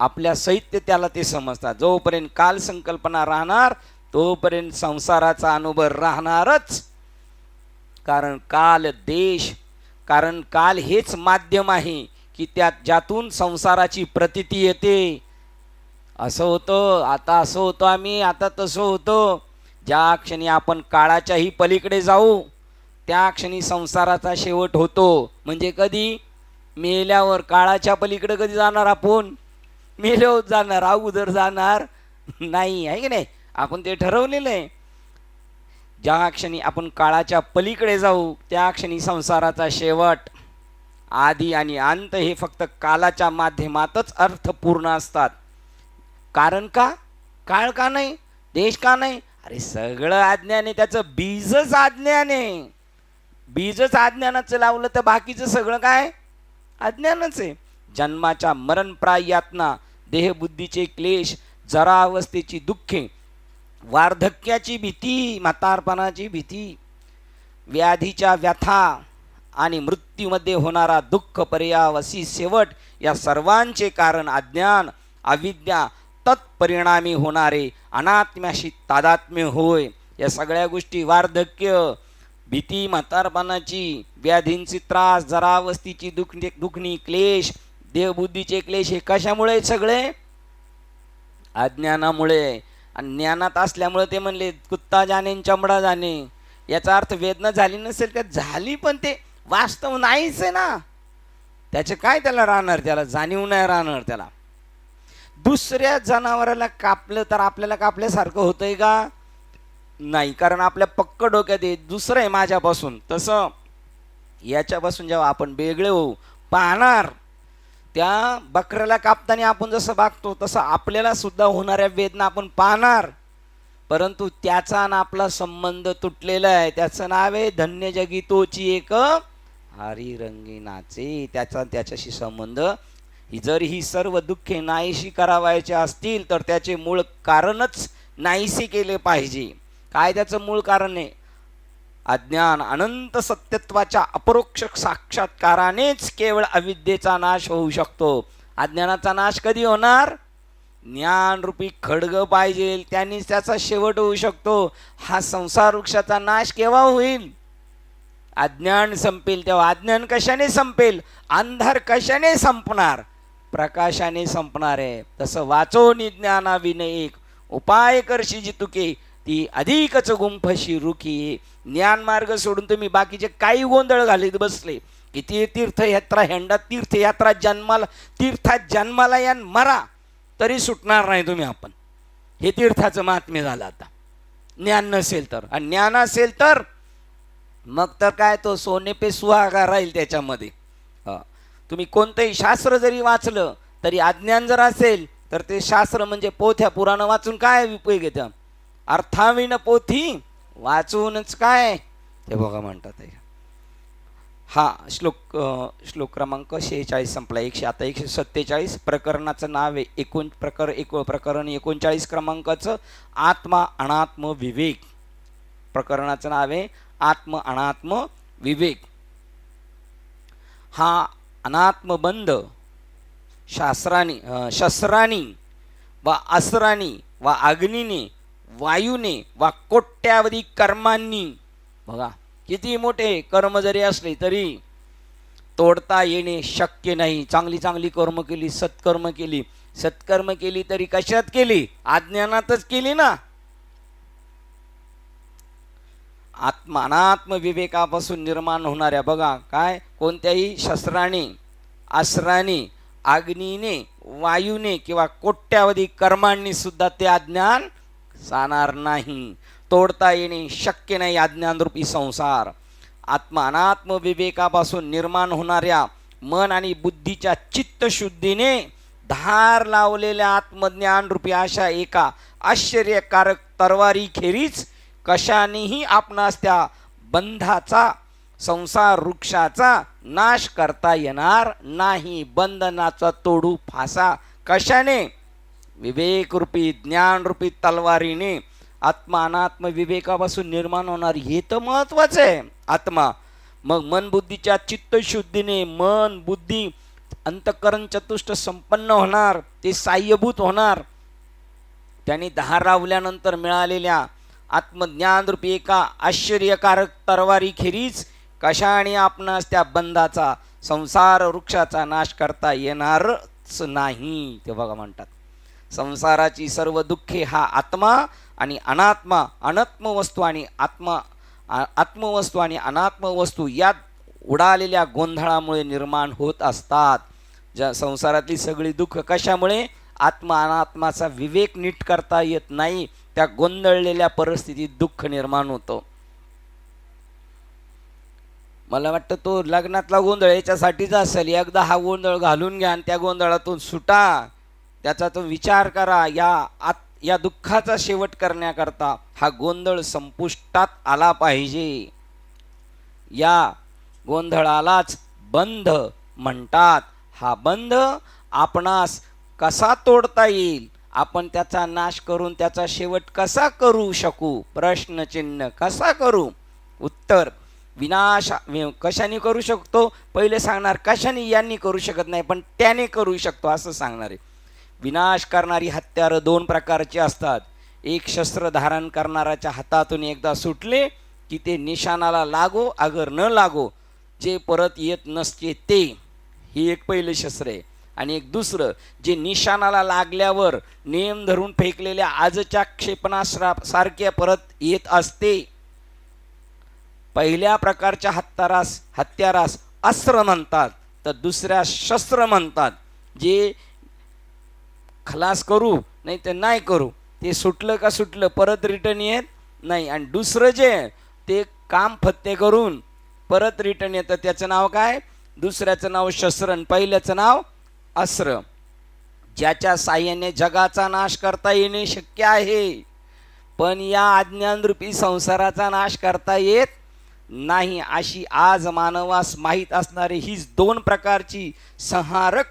आपल्या सहित त्याला ते समजतात. जोपर्यंत काल संकल्पना राहणार तोपर्यंत संसाराचा अनुभव राहणारच. कारण काल देश, कारण काल हेच माध्यम आहे की ज्यातून संसाराची प्रतीती येते. असं होतं, आता असं होतं आम्ही, आता तसं होतं. ज्या क्षणी आपण काळाच्याही पलीकडे जाऊ त्या क्षणी संसाराचा शेवट होतो. म्हणजे कधी? मेल्यावर. काळाच्या पलीकडे कधी जाणार आपण? मेल्यावर जाणार, अगोदर जाणार नाही, आहे की नाही? आपण ते ठरवलेलं आहे. ज्या क्षणी आपण काळाच्या पलीकडे जाऊ त्या क्षणी संसाराचा शेवट. आदी आणि अंत हे फक्त कालाच्या माध्यमातच अर्थपूर्ण असतात. कारण का? काळ का नाही, देश का नाही, अरे सगळं अज्ञान आहे, त्याचं बीजच अज्ञान आहे. बीजच अज्ञानाचं लावलं तर बाकीचं सगळं काय अज्ञानच आहे. जन्माच्या मरणप्राय यातना, देहबुद्धीचे क्लेश, जरावस्थेची दुःखे, वार्धक्याची भीती, म्हातारपणाची भीती, व्याधीच्या व्यथा आणि मृत्यूमध्ये होणारा दुःख पर्यावसी शेवट, या सर्वांचे कारण अज्ञान, अविद्या, तत्परिणामी होणारे अनात्म्याशी तादात्म्य होय. या सगळ्या गोष्टी, वार्धक्य, भीती म्हातारपणाची, व्याधींची त्रास, जरावस्थीची दुखणी, क्लेश, देहबुद्धीचे क्लेश, हे कशामुळे सगळे अज्ञानामुळे. आणि ज्ञानात असल्यामुळे ते म्हणले कुत्ता जाणे चमडा जाणे. याचा अर्थ वेदना झाली नसेल का, झाली, पण ते वास्तव नाहीच आहे ना. त्याचे काय त्याला राहणार, त्याला जाणीव नाही राहणार. त्याला दुसऱ्या जनावराला कापलं तर आपल्याला कापल्यासारखं होतंय का, नाही, कारण आपल्या पक्क डोक्यात आहे दुसरं आहे माझ्यापासून. तसं याच्यापासून जेव्हा आपण वेगळे होऊ पाहणार, त्या बकऱ्याला कापताना आपण जसं बघतो तसं आपल्याला सुद्धा होणाऱ्या वेदना आपण पाहणार. परंतु त्याचा आणि आपला संबंध तुटलेला आहे. त्याचं नाव आहे धन्य जगी तोची एक हरी रंगी नाचे. त्याच्याशी संबंध. जर ही सर्व दुःखे नाहीशी करावायचे असतील तर त्याचे मूळ कारणच नाहीसे केले पाहिजे. काय त्याचं मूळ कारण आहे, अज्ञान. अनंत सत्यत्वाच्या अपरोक्ष साक्षात्कारानेच केवळ अविद्येचा नाश होऊ शकतो. अज्ञानाचा नाश कधी होणार, ज्ञानरूपी खड्ग पाहिजे, त्यांनीच त्याचा शेवट होऊ शकतो. हा संसार वृक्षाचा नाश केव्हा होईल, अज्ञान संपेल तेव्हा. अज्ञान कशाने संपेल, अंधार कशाने संपणार, प्रकाशाने संपणार आहे. तसं वाचो निज्ञाना विनयक, उपाय करशी जितुके, ती अधिकच गुंफशी रुखी. ज्ञान मार्ग सोडून तुम्ही बाकीचे काही गोंधळ घालीत बसले, किती तीर्थयात्रा हेंडा, तीर्थयात्रा जन्माला, तीर्थात जन्माला या मरा तरी सुटणार नाही तुम्ही. आपण हे तीर्थाचं महात्म्य झालं. आता ज्ञान नसेल तर, आणि ज्ञान असेल तर मग तर काय, तो सोने पे सुहागा राहील त्याच्यामध्ये. तुम्ही कोणतंही शास्त्र जरी वाचलं तरी अज्ञान जर असेल तर ते शास्त्र म्हणजे पोथ्या पुराण वाचून काय उपयोग आहे, त्या अर्थाविन पोथी वाचूनच काय ते बघा म्हणतात. हा श्लोक क्रमांक 46 संपला. आता 147 प्रकरणाचं नाव आहे. प्रकरण 39 क्रमांकाचं आत्मा अनात्म विवेक. प्रकरणाचं नाव आहे आत्म अनात्म विवेक. हा अनात्मबंध शस्त्रानी वा अस्त्रानी वा अग्नीने, वायूने वा कोट्यावधी कर्मांनी, बघा किती मोठे कर्म जरी असले तरी तोडता येणे शक्य नाही. चांगली कर्म केली, सत्कर्म केली तरी कशात केली, अज्ञानातच केली ना. अनात्म विवेकापासून निर्माण होणाऱ्या, बघा काय, कोणत्याही शस्त्राने, अस्त्राने, अग्नीने, वायूने किंवा कोट्यावधी कर्मांनी सुद्धा ते अज्ञान जाणार नाही. तोडता येणे शक्य नाही अज्ञानरूपी संसार. अनात्म विवेकापासून निर्माण होणाऱ्या मन आणि बुद्धीच्या चित्तशुद्धीने धार लावलेल्या आत्मज्ञानरूपी अशा एका आश्चर्यकारक तरवारीखेरीज कशानेही आपणास त्या बंधाचा, संसार वृक्षाचा नाश करता येणार नाही. बंधनाचा तोडू फासा कशाने, विवेकरूपी ज्ञानरूपी तलवारीने. आत्मा अनात्म विवेकापासून निर्माण होणार, हे तर महत्वाचं आहे. आत्मा मग मन बुद्धीच्या चित्तशुद्धीने मन बुद्धी अंतःकरण चतुष्ट संपन्न होणार, ते साह्यभूत होणार. त्यांनी धार लावल्यानंतर मिळालेल्या आत्मज्ञानरूपी एका आश्चर्यकारक तरवारीखेरीज कशाने आपणास त्या बंधाचा, संसार वृक्षाचा नाश करता येणारच नाही. ते बघा म्हणतात, संसाराची सर्व दुःखे हा आत्मा आणि अनात्मा, आत्मवस्तू आणि अनात्मवस्तू यात उडालेल्या गोंधळामुळे निर्माण होत असतात. ज्या संसारातली सगळी दुःख कशामुळे, आत्मा अनात्माचा विवेक नीट करता येत नाही, त्या गोंधळलेल्या परिस्थितीत दुःख निर्माण होतं. मला वाटतं तो लग्नातला गोंधळ याच्यासाठीच असेल. एकदा हा गोंधळ घालून घ्या आणि त्या गोंधळातून सुटा, त्याचा तो विचार करा. या दुःखाचा शेवट करण्याकरता हा गोंधळ संपुष्टात आला पाहिजे. या गोंधळालाच बंध म्हणतात. हा बंध आपणास कसा तोडता येईल, आपण त्याचा नाश करून त्याचा शेवट कसा करू शकू, प्रश्नचिन्ह. कसा करू? उत्तर, विनाश कशाने करू शकतो? पहिले सांगणार कशाने यांनी करू शकत नाही, पण त्याने करू शकतो असं सांगणार आहे. विनाश करणारी हत्यारं दोन प्रकारची असतात. एक शस्त्र धारण करणाऱ्याच्या हातातून एकदा सुटले की ते निशाणाला लागो अगर न लागो, जे परत येत नसते ते, ही एक पहिलं शस्त्र आहे. आणि एक दुसरं, जे निशाणाला लागल्यावर नेम धरून फेकलेल्या आजच्या क्षेपणास्त्रासारख्या परत येत असते. पहिल्या प्रकारच्या हत्यारास अस्त्र म्हणतात, तर दुसऱ्या शस्त्र म्हणतात. जे खलास करू नाही तर नाही करू, ते सुटलं का सुटलं, परत रिटर्न येत नाही. आणि दुसरं जे ते काम फत्ते करून परत रिटर्न येतं, त्याचं नाव काय? दुसऱ्याचं नाव शस्त्र आणि पहिल्याचं नाव अस्त्र. ज्याच्या साह्याने जगाचा नाश करता येणे शक्य आहे, पण या अज्ञानरूपी संसाराचा नाश करता येत नाही, अशी आज मानवास माहीत असणारी हीच दोन प्रकारची संहारक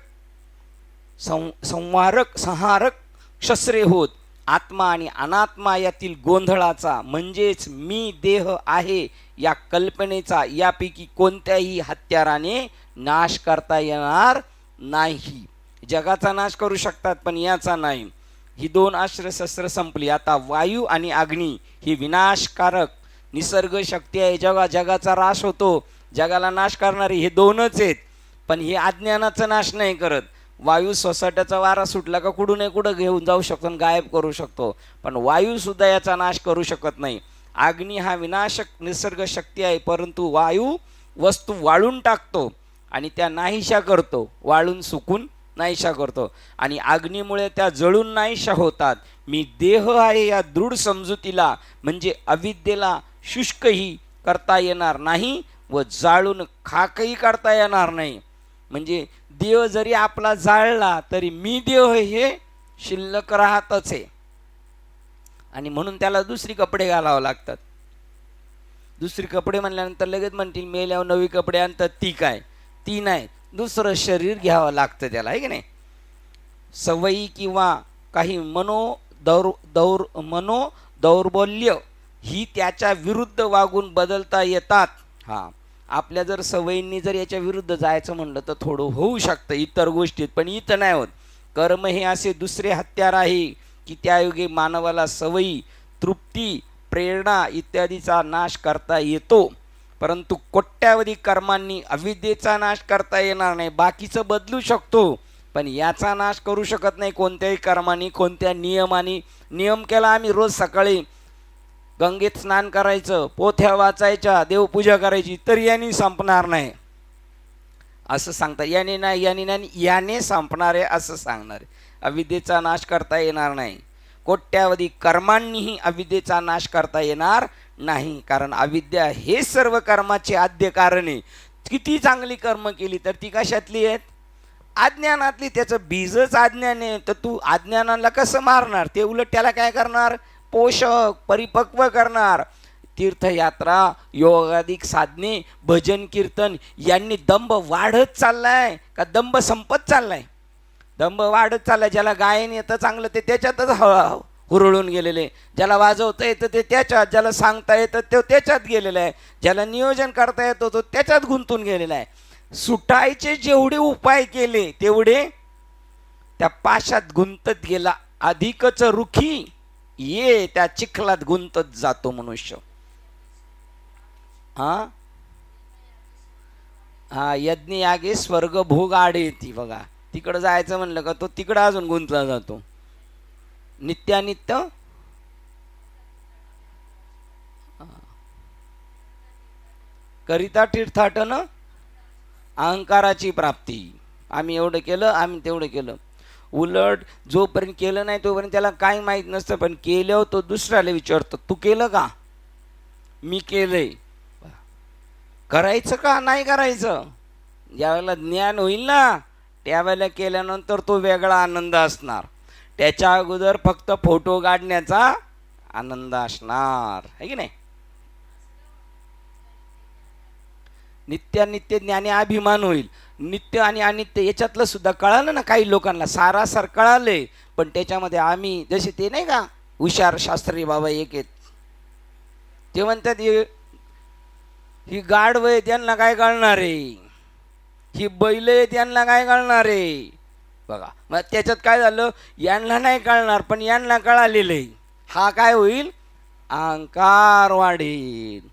शस्त्रे होत. आत्मा आणि अनात्मा यातील गोंधळाचा, म्हणजेच मी देह आहे या कल्पनेचा, यापैकी कोणत्याही हत्याराने नाश करता येणार नाही. जगाचा नाश करू शकतात पण याचा नाही. ही दोन अस्त्रशस्त्र संपली. आता वायू आणि अग्नी ही विनाशकारक निसर्ग शक्ती आहे. जगाचा नाश होतो, जगाला नाश करणारे हे दोनच आहेत, पण हे अज्ञानाचा नाश नाही करत. वायू सोसाट्याचा वारा सुटला का कुठून कुठं घेऊन जाऊ शकतो आणि गायब करू शकतो, पण वायू सुद्धा याचा नाश करू शकत नाही. अग्नी हा विनाशक निसर्ग शक्ती आहे, परंतु वायू वस्तू वाळून टाकतो आणि त्या नाहीशा करतो, वाळून सुकून नाहीशा करतो, आणि अग्नीमुळे त्या जळून नाहीशा होतात. मी देह आहे या दृढ समजुतीला, म्हणजे अविद्येला शुष्कही करता येणार नाही व जाळून खाकही करता येणार नाही. म्हणजे देह जरी आपला जाळला तरी मी देह हे शिल्लक राहतच आहे. आणि म्हणून त्याला दुसरी कपडे घालावं लागतात. दुसरी कपडे म्हणल्यानंतर लगेच म्हणतील मेल्यावर नवी कपडे आणतात, ती काय? ती नाही, दुसरं शरीर घ्यावं लागतं त्याला, आहे की नाही? सवयी किंवा काही मनोदौर्बल्य ही त्याच्या विरुद्ध वागून बदलता येतात. हा, आपल्या जर सवयींनी जर याच्या विरुद्ध जायचं म्हणलं तर थोडं होऊ शकतं इतर गोष्टीत, पण इथं नाही होत. कर्म हे असे दुसरे हत्यार आहे की त्यायोगे मानवाला सवयी, तृप्ती, प्रेरणा इत्यादीचा नाश करता येतो. परंतु कोट्यावधी कर्मांनी अविद्येचा नाश करता येणार नाही. बाकीचं बदलू शकतो, पण याचा नाश करू शकत नाही कोणत्याही कर्मांनी, कोणत्या नियमाने. नियम केला आम्ही रोज सकाळी गंगेत स्नान करायचं, पोथ्या वाचायच्या, देवपूजा करायची, तर याने संपणार नाही असं सांगतात. याने नाही, याने नाही, याने संपणार आहे असं सांगणार आहे. अविद्येचा नाश करता येणार नाही. कोट्यावधी कर्मांनीही अविद्येचा नाश करता येणार नाही, कारण अविद्या हे सर्व कर्माचे आद्य कारण आहे. किती चांगली कर्म केली तर ती कशातली आहेत? अज्ञानातली. त्याचं बीजच अज्ञान आहे, तर तू अज्ञानाला कसं मारणार? ते उलट त्याला काय करणार? पोषक, परिपक्व करणार. तीर्थयात्रा, योगाधिक साधने, भजन कीर्तन यांनी दंभ वाढत चाललाय का दंभ संपत चाललाय? दंभ वाढत चाललाय. ज्याला गायन येतं चांगलं ते त्याच्यातच हुरळून गेलेले, ज्याला वाजवता येतं ते त्याच्यात, ज्याला सांगता येतं ते त्याच्यात गेलेलं आहे, ज्याला नियोजन करता येतो तो त्याच्यात गुंतून गेलेला आहे. सुटायचे जेवढे उपाय केले तेवढे त्या पाशात गुंतत गेला. अधिकच रुखी ये त्या चिखलात गुंतत जातो मनुष्य. हा हा, यज्ञ यागे स्वर्ग भोग आडे येते बघा. तिकडं जायचं म्हणलं का तो तिकडं अजून गुंतला जातो. नित्यानित्य करिता तीर्थाटन अहंकाराची प्राप्ती. आम्ही एवढं केलं, आम्ही तेवढं केलं. उलट जोपर्यंत केलं नाही तोपर्यंत त्याला काही माहीत नसतं, पण केल्यावर तो दुसऱ्याला विचारतो, तू केलं का? मी केलंय. करायचं का नाही करायचं? ज्यावेळेला ज्ञान होईल ना त्यावेळेला केल्यानंतर तो वेगळा आनंद असणार. त्याच्या अगोदर फक्त फोटो काढण्याचा आनंद असणार आहे की नाही. नित्यानित्य ज्ञानी अभिमान होईल. नित्य आणि अनित्य याच्यातलं सुद्धा कळालं ना काही लोकांना, सारासार कळालंय. पण त्याच्यामध्ये आम्ही जसे ते नाही का हुशार शास्त्री बाबा एक आहेत, ते म्हणतात ही गाढव आहे त्यांना काय कळणार आहे, ही बैल आहे त्यांना काय कळणार आहे. बघा मग त्याच्यात काय झालं, यांना नाही कळणार पण यांना कळालेलं आहे. हा काय होईल, अहंकार वाढेल.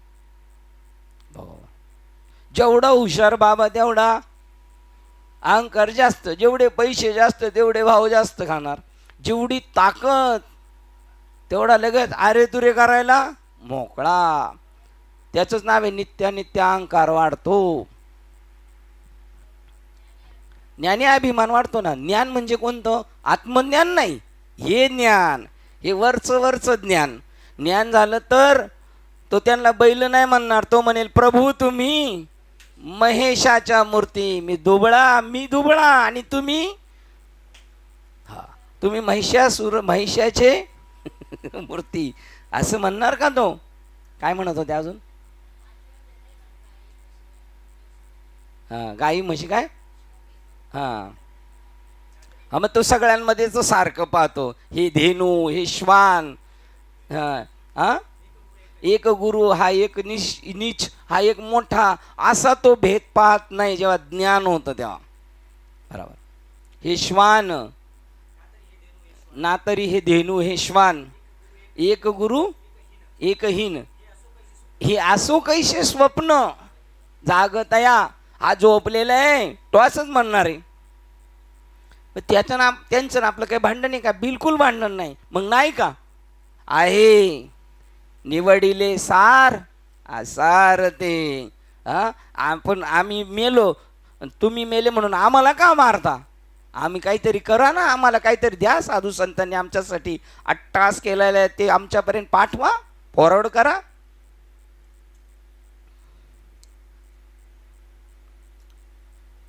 जेवढा हुशार बाबा तेवढा अहंकार जास्त, जेवढे पैसे जास्त तेवढे भाव जास्त खाणार, जेवढी ताकद तेवढा लगेच आरे तुरे करायला मोकळा. त्याचंच नाव आहे नित्यानित्य अहंकार वाढतो. ज्ञानी अभिमान वाढतो ना. ज्ञान म्हणजे कोणतं, आत्मज्ञान नाही, हे ज्ञान, हे वरचं ज्ञान. ज्ञान झालं तर तो त्यांना बैल नाही म्हणणार, तो म्हणेल प्रभू तुम्ही महेशाच्या मूर्ती, मी दुबळा आणि तुम्ही तुम्ही महिषाचे मूर्ती असं म्हणणार का तो. काय म्हणत होते अजून, गाई म्हशी काय, मग तो सगळ्यांमध्ये तो सारखं पाहतो. हे धेनू, हे श्वान, एक गुरु हा एक नीच हा एक मोठा, असा तो भेद पाहत नाही जेव्हा ज्ञान होतं तेव्हा. बरोबर. हे श्वान ना तरी हे धेनू, हे श्वान, एक गुरु एक हीन, हे असो कैसे स्वप्न जागतया. हा झोपलेला आहे तो असंच म्हणणार आहे. त्याचं त्यांचं आपलं काही भांडण आहे का, बिलकुल भांडण नाही. मग नाही का आहे निवडिले सार आसार ते. आम्ही मेलो, तुम्ही मेले म्हणून आम्हाला का मारता, आम्ही काहीतरी करा ना, आम्हाला काहीतरी द्या. साधू संतांनी आमच्यासाठी अट्टास केलेला आहे ते आमच्यापर्यंत पाठवा, फॉरवर्ड करा.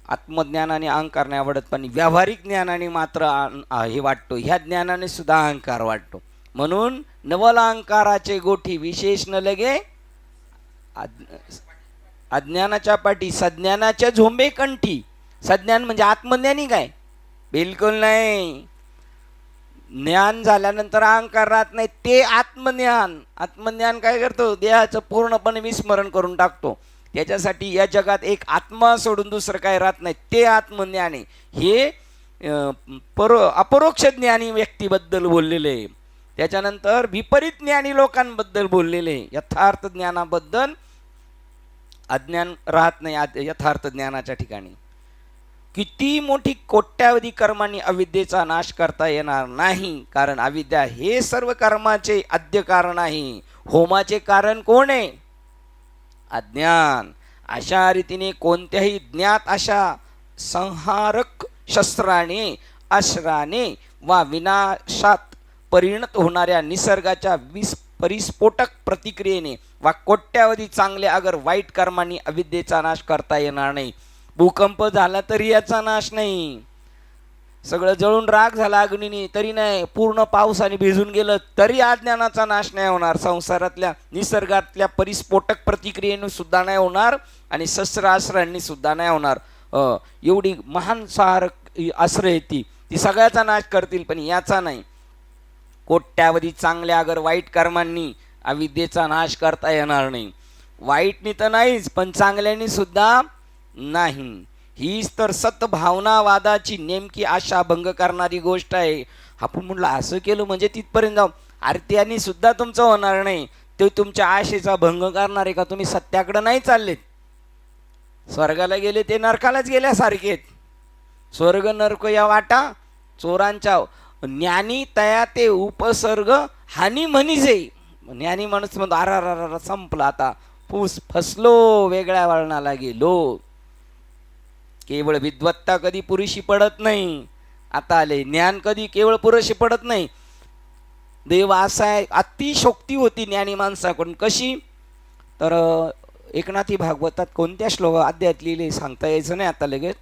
आत्मज्ञानाने अहंकार नाही वाढत, पण व्यावहारिक ज्ञानाने मात्र हे वाटतो, ह्या ज्ञानाने सुद्धा अहंकार वाटतो. म्हणून नवल अहंकाराचे गोठी विशेष न लगे अज्ञानाच्या पाठी, सज्ञानाच्या झोंबे कंठी. सज्ञान म्हणजे आत्मज्ञानी काय, बिलकुल नाही. ज्ञान झाल्यानंतर अहंकार राहत नाही, ते आत्मज्ञान. आत्मज्ञान काय करतो, देहाचं पूर्णपणे विस्मरण करून टाकतो. त्याच्यासाठी या जगात एक आत्मा सोडून दुसरं काय राहत नाही, ते आत्मज्ञान आहे. हे अपरोक्ष ज्ञानी व्यक्तीबद्दल बोललेले आहे. त्याच्यानंतर विपरीत ज्ञानी लोकांबद्दल बोललेले, यथार्थ ज्ञानाबद्दल अज्ञान राहत नाही. यथार्थ ज्ञानाच्या ठिकाणी किती मोठी कोट्यावधी कर्मांनी अविद्येचा नाश करता येणार नाही, कारण अविद्या हे सर्व कर्माचे आद्य कारण आहे. होमाचे कारण कोण आहे, अज्ञान. अशा रीतीने कोणत्याही ज्ञात अशा संहारक शस्त्राने, अस्त्राने वा विनाशात परिणत होणाऱ्या निसर्गाच्या परिस्फोटक प्रतिक्रियेने वा कोट्यावधी चांगले अगर वाईट कर्मांनी अविद्येचा नाश करता येणार नाही. भूकंप झाला तरी याचा नाश नाही, सगळं जळून राख झाला अग्नीने तरी नाही, पूर्ण पावसाने भिजून गेलं तरी अज्ञानाचा नाश नाही होणार. संसारातल्या निसर्गातल्या परिस्फोटक प्रतिक्रियेने सुद्धा नाही होणार आणि शस्त्रास्त्रांनी सुद्धा नाही होणार. एवढी महान सहारक अस्त्र आहे ती सगळ्याचा नाश करतील, पण याचा नाही. कोट्यावधी चांगल्या अगर वाईट कर्मांनी अविद्येचा नाश करता येणार नाही. वाईटनी तर नाहीच, पण चांगल्यानी सुद्धा नाही. हीच तर सद्भावनावादाची नेमकी आशा भंग करणारी गोष्ट आहे. आपण म्हटलं असं केलं म्हणजे तिथपर्यंत जाऊ, अरे त्यांनी सुद्धा तुमचं होणार नाही. ते तुमच्या आशेचा भंग करणार आहे का, तुम्ही सत्याकडे नाही चाललेत. स्वर्गाला गेले ते नरकालाच गेल्यासारखेत. स्वर्ग नरक या वाटा चोरांच्या. ज्ञानी तया ते उपसर्ग हानी म्हणीजे. ज्ञानी माणूस म्हणतो अरा संपला, आता फसलो, वेगळ्या वळणाला गेलो. केवळ विद्वत्ता कधी पुरेशी पडत नाही. आता आले ज्ञान कधी केवळ पुरेशी पडत नाही. देव असा आहे, अतिशोक्ती होती ज्ञानी माणसाकडून. कशी तर एकनाथी भागवतात कोणत्या श्लोक अध्यायात लिहिले सांगता यायचं नाही आता लगेच.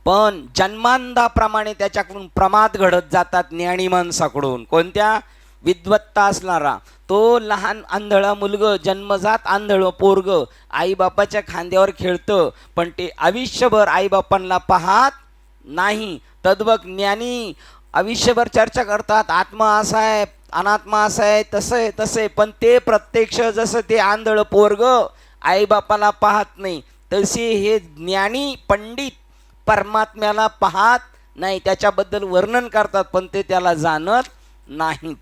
पण जन्मांधाप्रमाणे त्याच्याकडून प्रमाद घडत जातात ज्ञानी माणसाकडून. कोणत्या? विद्वत्ता असणारा. तो लहान आंधळा मुलग, जन्मजात आंधळं पोरग आईबापाच्या खांद्यावर खेळतं, पण ते आयुष्यभर आईबापांना पाहत नाही. तद्वक ज्ञानी आयुष्यभर चर्चा करतात, आत्मा असा आहे, अनात्मा असा आहे, तसं आहे तसं आहे, पण ते प्रत्यक्ष जसं ते आंधळं पोरग आईबापाला पाहत नाही, तसे हे ज्ञानी पंडित परमात्म्याला पाहत नाही. त्याच्याबद्दल वर्णन करतात, पण ते त्याला जाणत नाहीत.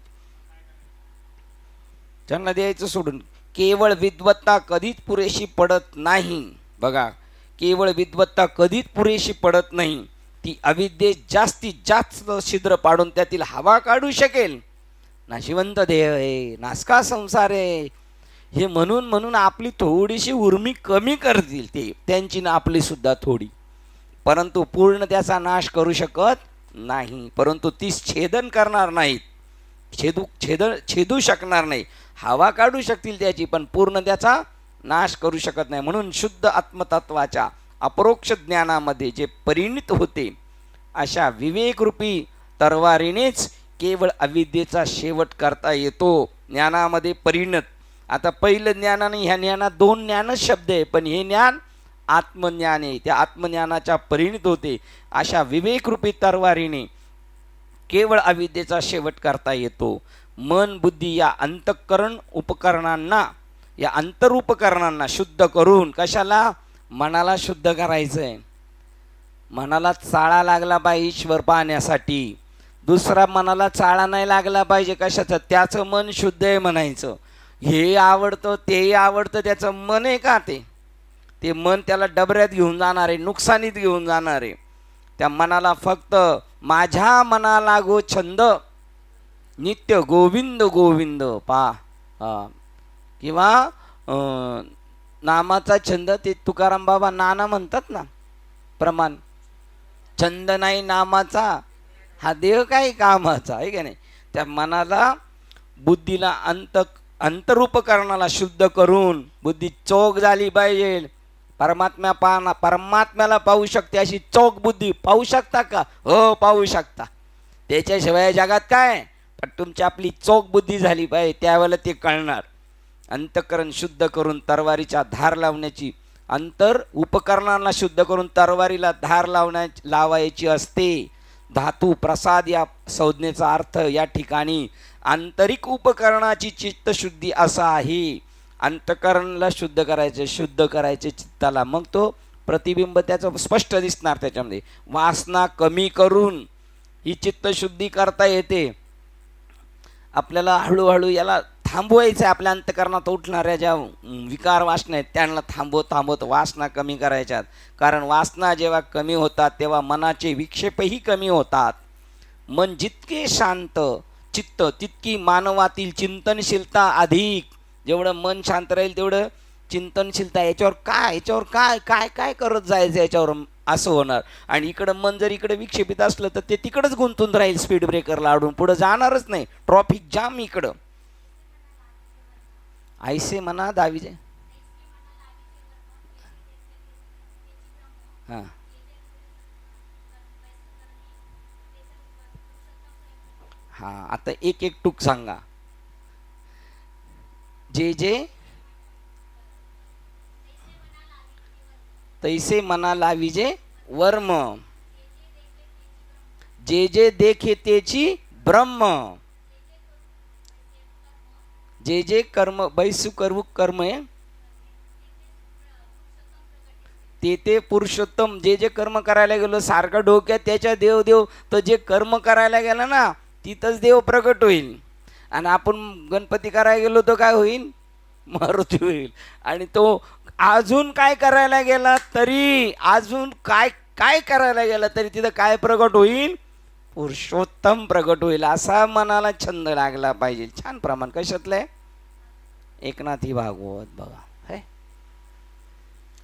त्यांना द्यायचं सोडून. केवळ विद्वत्ता कधीच पुरेशी पडत नाही. बघा, केवळ विद्वत्ता कधीच पुरेशी पडत नाही. ती अविद्येत जास्तीत जास्त छिद्र पाडून त्यातील हवा काढू शकेल. नाशिवंत देह आहे, नासका संसार आहे, हे म्हणून आपली थोडीशी उर्मी कमी करतील ते, त्यांची ना आपली सुद्धा थोडी, परंतु पूर्ण त्याचा नाश करू शकत नाही. परंतु तीच छेदन करणार नाहीत, छेदू शकणार नाही. हवा काढू शकतील त्याची, पण पूर्ण त्याचा नाश करू शकत नाही. म्हणून शुद्ध आत्मतत्वाच्या अपरोक्ष ज्ञानामध्ये जे परिणित होते, अशा विवेकरूपी तरवारीनेच केवळ अविद्येचा शेवट करता येतो. ज्ञानामध्ये परिणत. आता पहिलं ज्ञानाने, ह्या ज्ञानात दोन ज्ञानच शब्द आहे, पण हे ज्ञान आत्मज्ञान आहे. त्या आत्मज्ञानाच्या परिणित होते. अशा विवेकरूपी तरवारीने केवळ अविद्येचा शेवट करता येतो. मन बुद्धी या अंतःकरण उपकरणांना, या अंतरूपकरणांना शुद्ध करून, कशाला? मनाला शुद्ध करायचं आहे. मनाला चाळा लागला पाहिजे ईश्वर पाहण्यासाठी. दुसरा मनाला चाळा नाही लागला पाहिजे. कशाचं? त्याचं मन शुद्ध आहे म्हणायचं. हे आवडतं ते आवडतं, त्याचं मन आहे का? ते मन त्याला डबऱ्यात घेऊन जाणार आहे, नुकसानीत घेऊन जाणार आहे. त्या मनाला फक्त माझ्या मना लागो छंद नित्य गोविंद गोविंद पा, किंवा नामाचा छंद, ते तुकाराम बाबा नाना म्हणतात ना, प्रमाण. छंद नाही नामाचा, हा देह काही कामाचा आहे का नाही. त्या मनाला, बुद्धीला अंतरूपकरणाला शुद्ध करून बुद्धी चोख झाली पाहिजे. परमात्म्याला पाहू शकते अशी चोख बुद्धी. पाहू शकता का? हो, पाहू शकता. त्याच्याशिवाय जगात काय? पण तुमची आपली चोख बुद्धी झाली पाहिजे, त्यावेळेला ते कळणार. अंतःकरण शुद्ध करून तरवारीच्या धार लावण्याची, अंतर उपकरणांना शुद्ध करून तरवारीला धार लावायची असते. धातू प्रसाद या संज्ञेचा अर्थ या ठिकाणी आंतरिक उपकरणाची चित्तशुद्धी असा आहे. अंतःकरणला शुद्ध करायचे चित्ताला, मग तो प्रतिबिंब त्याचं स्पष्ट दिसणार. त्याच्यामध्ये वासना कमी करून ही चित्तशुद्धी करता येते. आपल्याला हळूहळू याला थांबवायचं आहे. आपल्या अंतःकरणात उठणाऱ्या ज्या विकार वासना आहेत त्यांना थांबवत वासना कमी करायच्यात. कारण वासना जेव्हा कमी होतात तेव्हा मनाचे विक्षेपही कमी होतात. मन जितके शांत, चित्त तितकी मानवातील चिंतनशीलता अधिक. जेवढं मन शांत राहील तेवढं चिंतनशीलता, याच्यावर काय काय काय करत जायचं याच्यावर, असं होणार. आणि इकडं मन जर इकडे विक्षेपित असलं तर ते तिकडंच गुंतून राहील, स्पीड ब्रेकरला अडून पुढं जाणारच नाही. ट्रॉफिक जाम इकडं. ऐसे म्हणा दावीजे. हां, हां, आता एक एक टूक सांगा. जे जे तैसे मना लाविजे वर्म, जे जे देखे तेची ब्रह्म, जे जे कर्म बैसु करवू कर्म आहे ते पुरुषोत्तम. जे जे कर्म करायला गेलो सारखं डोक्यात त्याच्या देव देव, तर जे कर्म करायला गेला ना तिथंच देव प्रकट होईल. आणि आपण गणपती करायला गेलो तर काय होईल? मारुती होईल. आणि तो अजून काय करायला गेला तरी, अजून काय काय करायला गेला तरी तिथं काय प्रकट होईल? पुरुषोत्तम प्रकट होईल. असा मनाला छंद लागला पाहिजे. छान प्रमाण कशातलं? एकनाथी भागवत. बघा, हे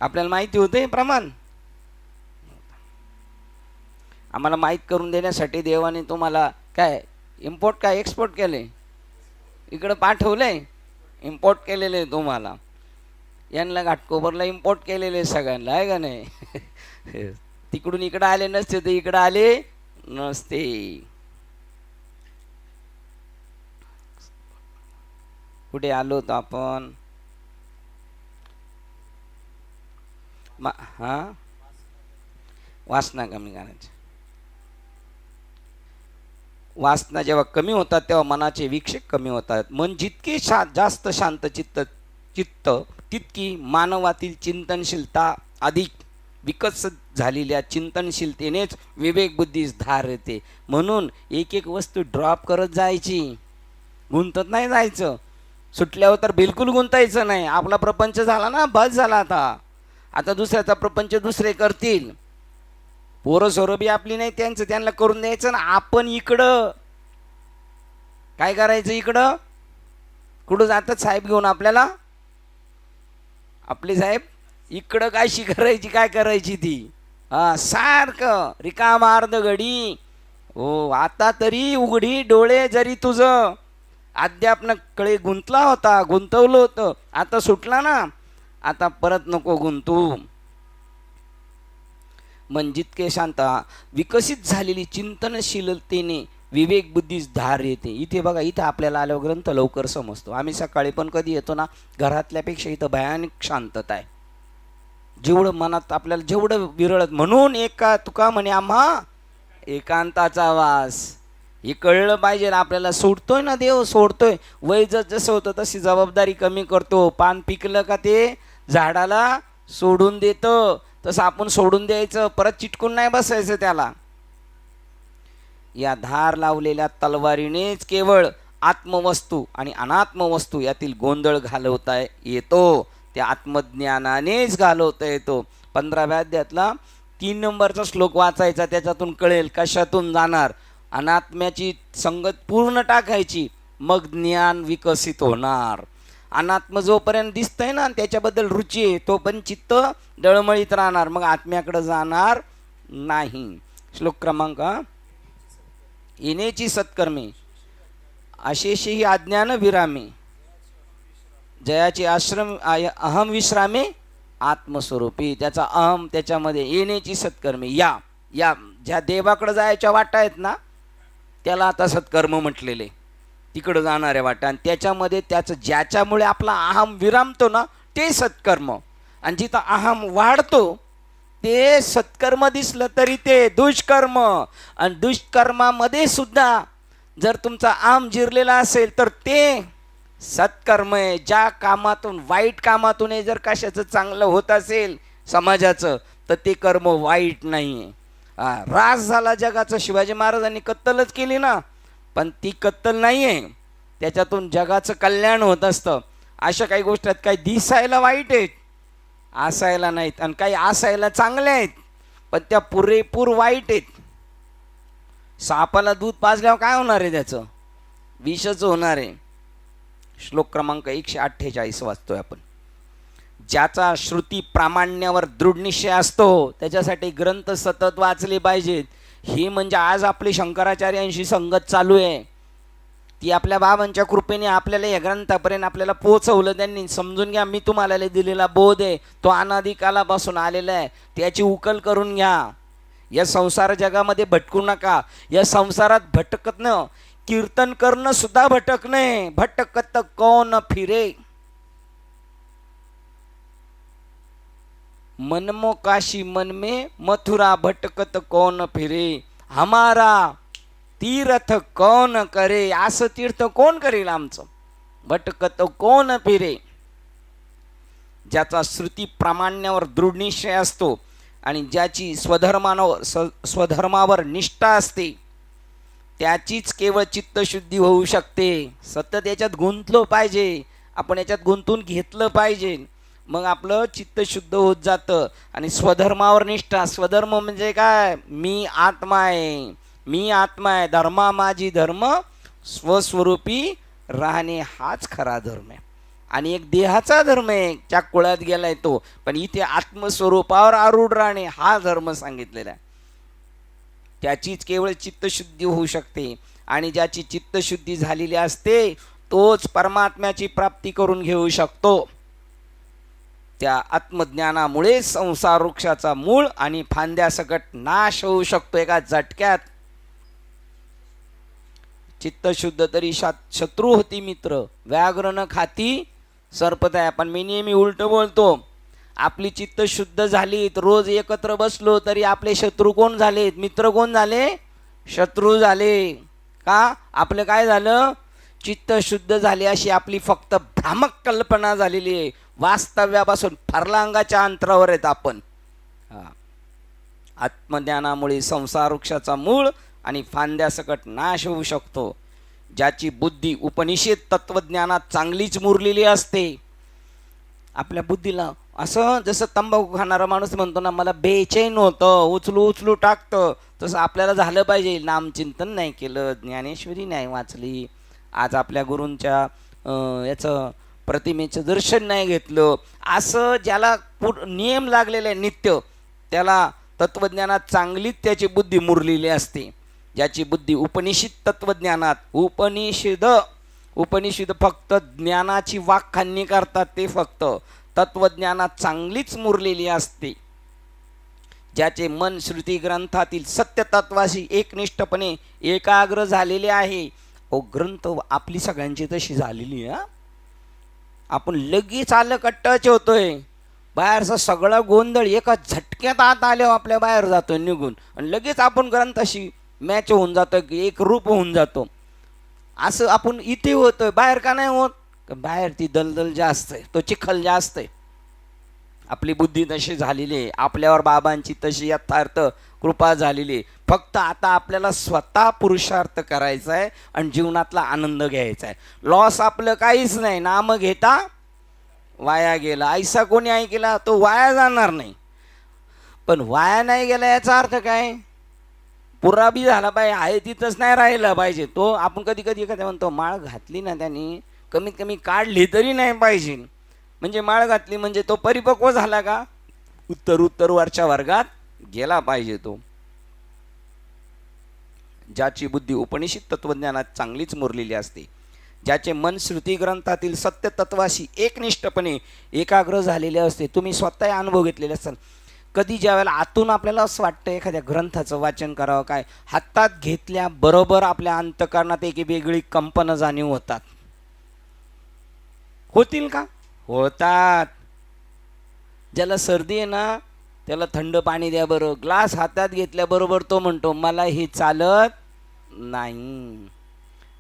आपल्याला माहिती होते प्रमाण. आम्हाला माहीत करून देण्यासाठी देवाने तुम्हाला काय इम्पोर्ट काय एक्सपोर्ट केले, इकडं पाठवलंय, इम्पोर्ट केलेले तुम्हाला. यांना घाटकोपरला इम्पोर्ट केलेले सगळ्यांना, आहे का नाही? तिकडून इकडं आले नसते तर इकडं आले नसते. कुठे आलो होतो आपण? हा, वासना कमी करायची. वासना जेव्हा कमी होतात तेव्हा मनाचे विक्षेप कमी होतात. मन जितके जास्त शांत चित्त तितकी मानवातील चिंतनशीलता अधिक विकसित झालेल्या चिंतनशीलतेनेच विवेक बुद्धीस धार येते. म्हणून एक एक वस्तू ड्रॉप करत जायची, गुंतत नाही जायचं. सुटल्यावर तर बिलकुल गुंतायचं नाही. आपला प्रपंच झाला ना, बस झाला. आता दुसऱ्याचा प्रपंच दुसरे करतील. पोरं सोरं बी आपली नाही, त्यांचं त्यांना करून द्यायचं ना. आपण इकडं काय करायचं? इकडं कुठं जातात साहेब घेऊन आपल्याला? आपले साहेब इकडं काय करायची, काय करायची ती? सारखं रिकामा अर्ध घडी. हो, आता तरी उघडी डोळे, जरी तुझं अध्यापन कडे गुंतला होता, गुंतवलं होतं, आता सुटला ना, आता परत नको गुंतू. मन जितके शांत विकसित झालेली चिंतनशीलतेने विवेक बुद्धीस धार येते. इथे बघा, इथे आपल्याला आल्यावर ग्रंथ लवकर समजतो. आम्ही सकाळी पण कधी येतो ना, घरातल्यापेक्षा इथं भयानक शांतता आहे. जेवढं मनात आपल्याला जेवढं विरळत, म्हणून एका तुका म्हणे आम्हा एकांताचा वास. हे कळलं पाहिजे आपल्याला. सोडतोय ना देव, सोडतोय. वय जसं होतं तशी जबाबदारी कमी करतो. पान पिकलं का ते झाडाला सोडून देतं, तसं आपण सोडून द्यायचं, परत चिटकून नाही बसायचं त्याला. या धार लावलेल्या तलवारीनेच केवळ आत्मवस्तू आणि अनात्मवस्तू यातील गोंधळ घालवता येतो. त्या आत्मज्ञानानेच घालवता येतो. 15व्या अध्यायातला 3 नंबरचा श्लोक वाचायचा, त्याच्यातून कळेल कशातून जाणार. अनात्म्याची संगत पूर्ण टाकायची, मग ज्ञान विकसित होणार. अनात्म जोपर्यंत दिसतंय ना, त्याच्याबद्दल रुची आहे, तो पण चित्त डळमळीत राहणार, मग आत्म्याकडे जाणार नाही. श्लोक क्रमांक, येण्याची सत्कर्मे अशेषी अज्ञान विरामे, जयाची आश्रम अहम विश्रामे आत्मस्वरूपी. त्याचा अहम त्याच्यामध्ये, येण्याची सत्कर्मे, या ज्या देवाकडे जायच्या वाटा आहेत ना, त्याला आता सत्कर्म म्हटलेले, तिकडं जाणाऱ्या वाटा. आणि त्याच्यामध्ये त्याचं ज्याच्यामुळे आपला अहम विरामतो ना, ते सत्कर्म. आणि जिथं अहम वाढतो ते सत्कर्म दिसलं तरी ते दुष्कर्म. आणि दुष्कर्मामध्ये सुद्धा जर तुमचा अहम जिरलेला असेल तर ते सत्कर्म आहे. ज्या कामातून, वाईट कामातून जर कशाचं चांगलं होत असेल समाजाचं, तर ते कर्म वाईट नाही आहे. रास झाला जगाचं, शिवाजी महाराजांनी कत्तलच केली ना, पण ती कत्तल नाही आहे, त्याच्यातून जगाचं कल्याण होत असतं. अशा काही गोष्टी आहेत, काही दिसायला वाईट आहेत, असायला नाहीत, आणि काही असायला चांगल्या आहेत, पण त्या पुरेपूर वाईट आहेत. सापाला दूध पाजल्यावर काय होणार आहे? त्याचं विषच होणार आहे. श्लोक क्रमांक 148 वाचतोय आपण. ज्याचा श्रुती प्रामाण्यावर दृढ निश्चय असतो त्याच्यासाठी ग्रंथ सतत वाचले पाहिजेत. ही म्हणजे आज आपली शंकराचार्यांशी संगत चालू आहे, ती आपल्या बाबांच्या कृपेने आपल्याला या ग्रंथापर्यंत आपल्याला पोचवलं त्यांनी. समजून घ्या, मी तुम्हाला दिलेला बोध आहे तो अनादी कालापासून आलेला आहे, त्याची उकल करून घ्या. या संसार जगामध्ये भटकू नका. या संसारात भटकणं, कीर्तन करणं सुद्धा भटकणे. भटकत कोण फिरे, मनमो काशी मन में मथुरा, भटकत कौन फिरे, हमारा तीर्थ कौन करे. असं तीर्थ कोण करेल आमचं? भटकत कोण फिरे. ज्याचा श्रुती प्रामाण्यावर दृढ निश्चय असतो आणि ज्याची स्वधर्मावर निष्ठा असते, त्याचीच केवळ चित्तशुद्धी होऊ शकते. सतत याच्यात गुंतलो पाहिजे, आपण याच्यात गुंतून घेतलं पाहिजे, मग आपलं चित्त शुद्ध होत जातं. आणि स्वधर्मावर निष्ठा, स्वधर्म म्हणजे काय? मी आत्मा आहे, मी आत्मा आहे, धर्मा माझी धर्म, स्वस्वरूपी राहणे हाच खरा धर्म आहे. आणि एक देहाचा धर्म आहे, त्या कुळात गेलाय तो, पण इथे आत्मस्वरूपावर आरूढ राहणे हा धर्म सांगितलेला आहे. त्याचीच केवळ चित्तशुद्धी होऊ शकते, आणि ज्याची चित्तशुद्धी झालेली असते तोच परमात्म्याची प्राप्ती करून घेऊ शकतो. त्या आत्मज्ञानामुळे संसार वृक्षाचा मूळ आणि फांद्यासकट नाश होऊ शकतो एका झटक्यात. चित्तशुद्ध तरी शत्रू होती मित्र, व्याघ्र न खाती सर्पताय. पण मी नेहमी उलट बोलतो. आपली चित्त शुद्ध झाली, रोज एकत्र बसलो तरी आपले शत्रू कोण झालेत? मित्र कोण झाले? शत्रू झाले. का? आपलं काय झालं? चित्त शुद्ध झाले अशी आपली फक्त भ्रामक कल्पना झालेली आहे. वास्तव्यापासून फरलांगाच्या अंतरावर आहेत आपण. आत्मज्ञानामुळे संसार वृक्षाचा मूळ आणि फांद्यासकट नाश होऊ शकतो. ज्याची बुद्धी उपनिषद तत्वज्ञानात चांगलीच मुरलेली असते. आपल्या बुद्धीला असं जसं तंबाखू खाणारा माणूस म्हणतो ना, मला बेचैन होतं, उचलू उचलू टाकतं, तसं आपल्याला झालं पाहिजे. नामचिंतन नाही केलं, ज्ञानेश्वरी नाही वाचली, आज आपल्या गुरूंच्या याचं प्रतिमेचं दर्शन नाही घेतलं, असं ज्याला नियम लागलेले आहे नित्य, त्याला तत्वज्ञानात चांगलीच त्याची बुद्धी मुरलेली असते. ज्याची बुद्धी उपनिषद तत्वज्ञानात, उपनिषद फक्त ज्ञानाची वाकखाणी करतात, ते फक्त तत्वज्ञानात चांगलीच मुरलेली असते. ज्याचे मन श्रुती ग्रंथातील सत्यतत्वाशी एकनिष्ठपणे एकाग्र झालेले आहे. ग्रंथ आपली सगळ्यांची तशी झालेली आहे. आपण लगेच आलं कट्टाचे होतोय. बाहेरचा सगळा गोंधळ एका झटक्यात आत आल्यावर आपल्या बाहेर जातो निघून, आणि लगेच आपण ग्रंथाशी मॅच होऊन जातो, एक रूप होऊन जातो. असं आपण इथे होतोय, बाहेर का नाही होत? बाहेर ती दलदल जास्त आहे, तो चिखल जास्त आहे. आपली बुद्धी तशी झालेली आहे, आपल्यावर बाबांची तशी यथार्थ कृपा झालेली आहे. फक्त आता आपल्याला स्वतः पुरुषार्थ करायचा आहे आणि जीवनातला आनंद घ्यायचा आहे. लॉस आपलं काहीच नाही. नाम घेता वाया गेला, ऐसा कोणी ऐकला तो वाया जाणार नाही. पण वाया नाही गेला याचा अर्थ काय? पुरा बी झाला पाहिजे, आहे तिथंच नाही राहिला पाहिजे. तो आपण कधी कधी एखाद्या म्हणतो माळ घातली ना त्यांनी, कमीत कमी काढली तरी नाही पाहिजे. म्हणजे माळ घातली म्हणजे तो परिपक्व झाला का? उत्तरवरच्या वर्गात गेला पाहिजे तो. ज्याची बुद्धी उपनिषद तत्वज्ञानात चांगलीच मुरलेली असते, ज्याचे मन श्रुती ग्रंथातील सत्य तत्वाशी एकनिष्ठपणे एकाग्र झालेले असते. तुम्ही स्वतः अनुभव घेतलेले असाल. कधी ज्यावेळेला आतून आपल्याला असं वाटतं एखाद्या ग्रंथाचं वाचन करावं, काय हातात घेतल्याबरोबर आपल्या अंतःकरणात एक वेगळी कंपन जाणीव होतात. होतील का? होतात. ज्याला सर्दी आहे ना, त्याला थंड पाणी द्या बरं. ग्लास हातात घेतल्याबरोबर तो म्हणतो मला हे चालत नाही,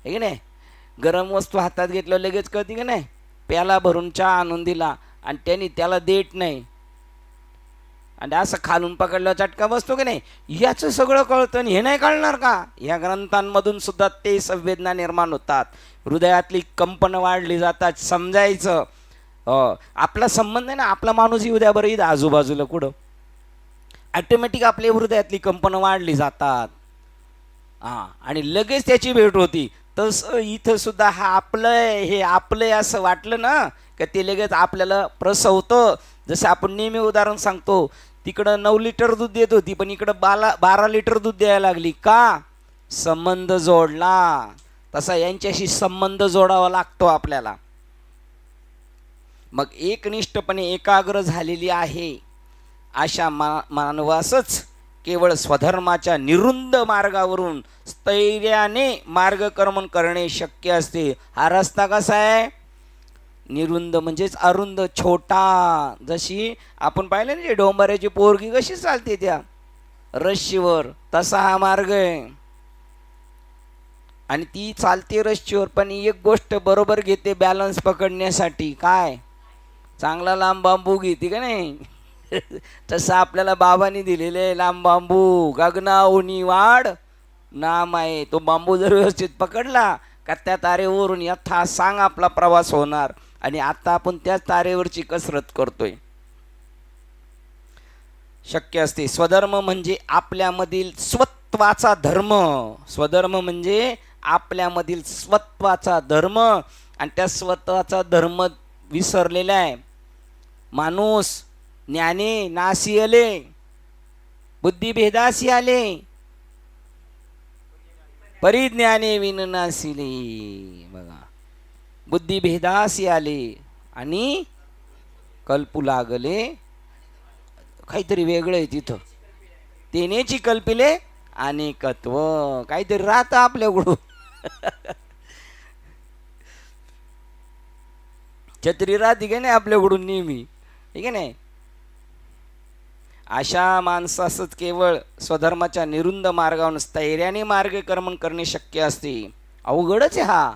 हे की नाही? गरम वस्तू हातात घेतलं लगेच कळते की नाही? प्याला भरून चहा आणून दिला आणि त्यांनी त्याला देत नाही, आणि असं खालून पकडलं चटका बसतो की नाही, याचं सगळं कळतं आणि हे नाही कळणार का? या ग्रंथांमधून सुद्धा ते संवेदना निर्माण होतात, हृदयातली कंपन वाढली जातात. समजायचं आपला संबंध आहे ना, आपला माणूस येऊ द्या बरं इथं आजूबाजूला कुठं, ॲटोमॅटिक आपल्या हृदयातली कंपन वाढली जातात. आणि लगेच त्याची भेट होती. तसं इथं सुद्धा हा आपलं हे आपलं असं वाटलं ना का ते लगेच आपल्याला प्रसवतं. जसं आपण नेहमी उदाहरण सांगतो, तिकडं 9 लिटर दूध देत होती पण इकडं 12 लिटर दूध द्यायला लागली. का? संबंध जोडला. तसा यांच्याशी संबंध जोडावा लागतो आपल्याला. मग एकनिष्ठपणे एकाग्र झालेली आहे अशा मानवासच केवळ स्वधर्माच्या निरुंद मार्गावरून स्थैर्याने मार्गक्रमण करणे शक्य असते. हा रस्ता कसा आहे? निरुंद म्हणजेच अरुंद, छोटा. जशी आपण पाहिलं ना डोंबऱ्याची पोरगी कशी चालते त्या रश्शीवर, तसा हा मार्ग आहे. आणि ती चालते रश्शीवर, पण एक गोष्ट बरोबर घेते बॅलन्स पकडण्यासाठी. काय? चांगला लांब बांबू घेते का नाही? तसं आपल्याला बाबांनी दिलेले लांब बांबू, गगनाऊनी वाढ नाम आहे. तो बांबू जर व्यवस्थित पकडला का त्या तारेवरून यथा सांग आपला प्रवास होणार. आणि आता आपण त्याच तारेवरची कसरत करतोय. शक्य असते. स्वधर्म म्हणजे आपल्यामधील स्वत्वाचा धर्म. स्वधर्म म्हणजे आपल्यामधील स्वत्वाचा धर्म, आणि त्या स्वत्वाचा धर्म विसरलेला आहे माणूस. ज्ञाने नासी आले, बुद्धिभेदासी आले, परिज्ञाने विननासिले. बघा, बुद्धिभेदासी आले आणि कल्पू लागले, काहीतरी वेगळं आहे तिथं. तेनेची कल्पिले अनेकत्व, काहीतरी राहतं आपल्याकडून. छत्री राहते की नाही आपल्याकडून नेहमी, ठीक आहे नाही. अशा माणसासच केवळ स्वधर्माच्या निरुंद मार्गावरून स्थैर्याने मार्गक्रमण करणे शक्य असते. अवघडच आहे हा.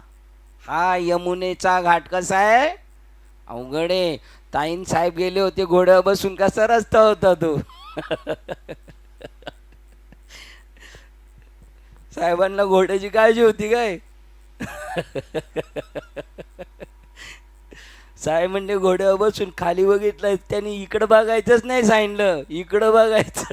हा यमुनेचा घाट कसा आहे, अवघड आहे. ताईन साहेब गेले होते घोड्यावर बसून, कसा रस्ता होता तो. साहेबांना घोड्याची काळजी होती काय. साहेब म्हणजे घोड्यावर बसून खाली बघितलं, त्यांनी इकडं बघायचंच नाही सांगितलं, इकडं बघायचं.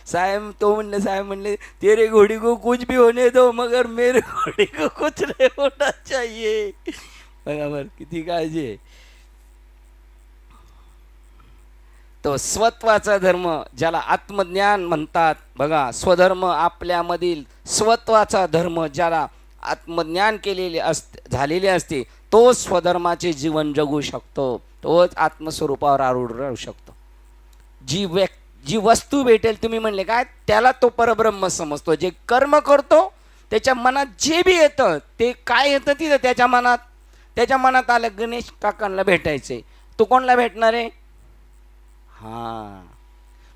साहेब म्हणले तेरे घोड़ी को कुछ भी होने दो मगर मेरे घोड़ी को कुछ नहीं होना चाहिए. बरोबर, किती काळजी आहे. तो स्वत्वाचा धर्म ज्याला आत्मज्ञान म्हणतात बघा, स्वधर्म आपल्यामधील स्वत्वाचा धर्म ज्याला आत्मज्ञान झालेले असते, तो स्वधर्माचे जीवन जगू शकतो, तोच आत्मस्वरूपावर आरूढ राहू शकतो. जी वस्तू भेटेल, तुम्ही म्हणले काय, त्याला तो परब्रह्म समजतो. जे कर्म करतो त्याच्या मनात जे बी येतं, ते काय येतं तिथं त्याच्या मनात आलं गणेश काकांना भेटायचंय, तो कोणाला भेटणार आहे. हा,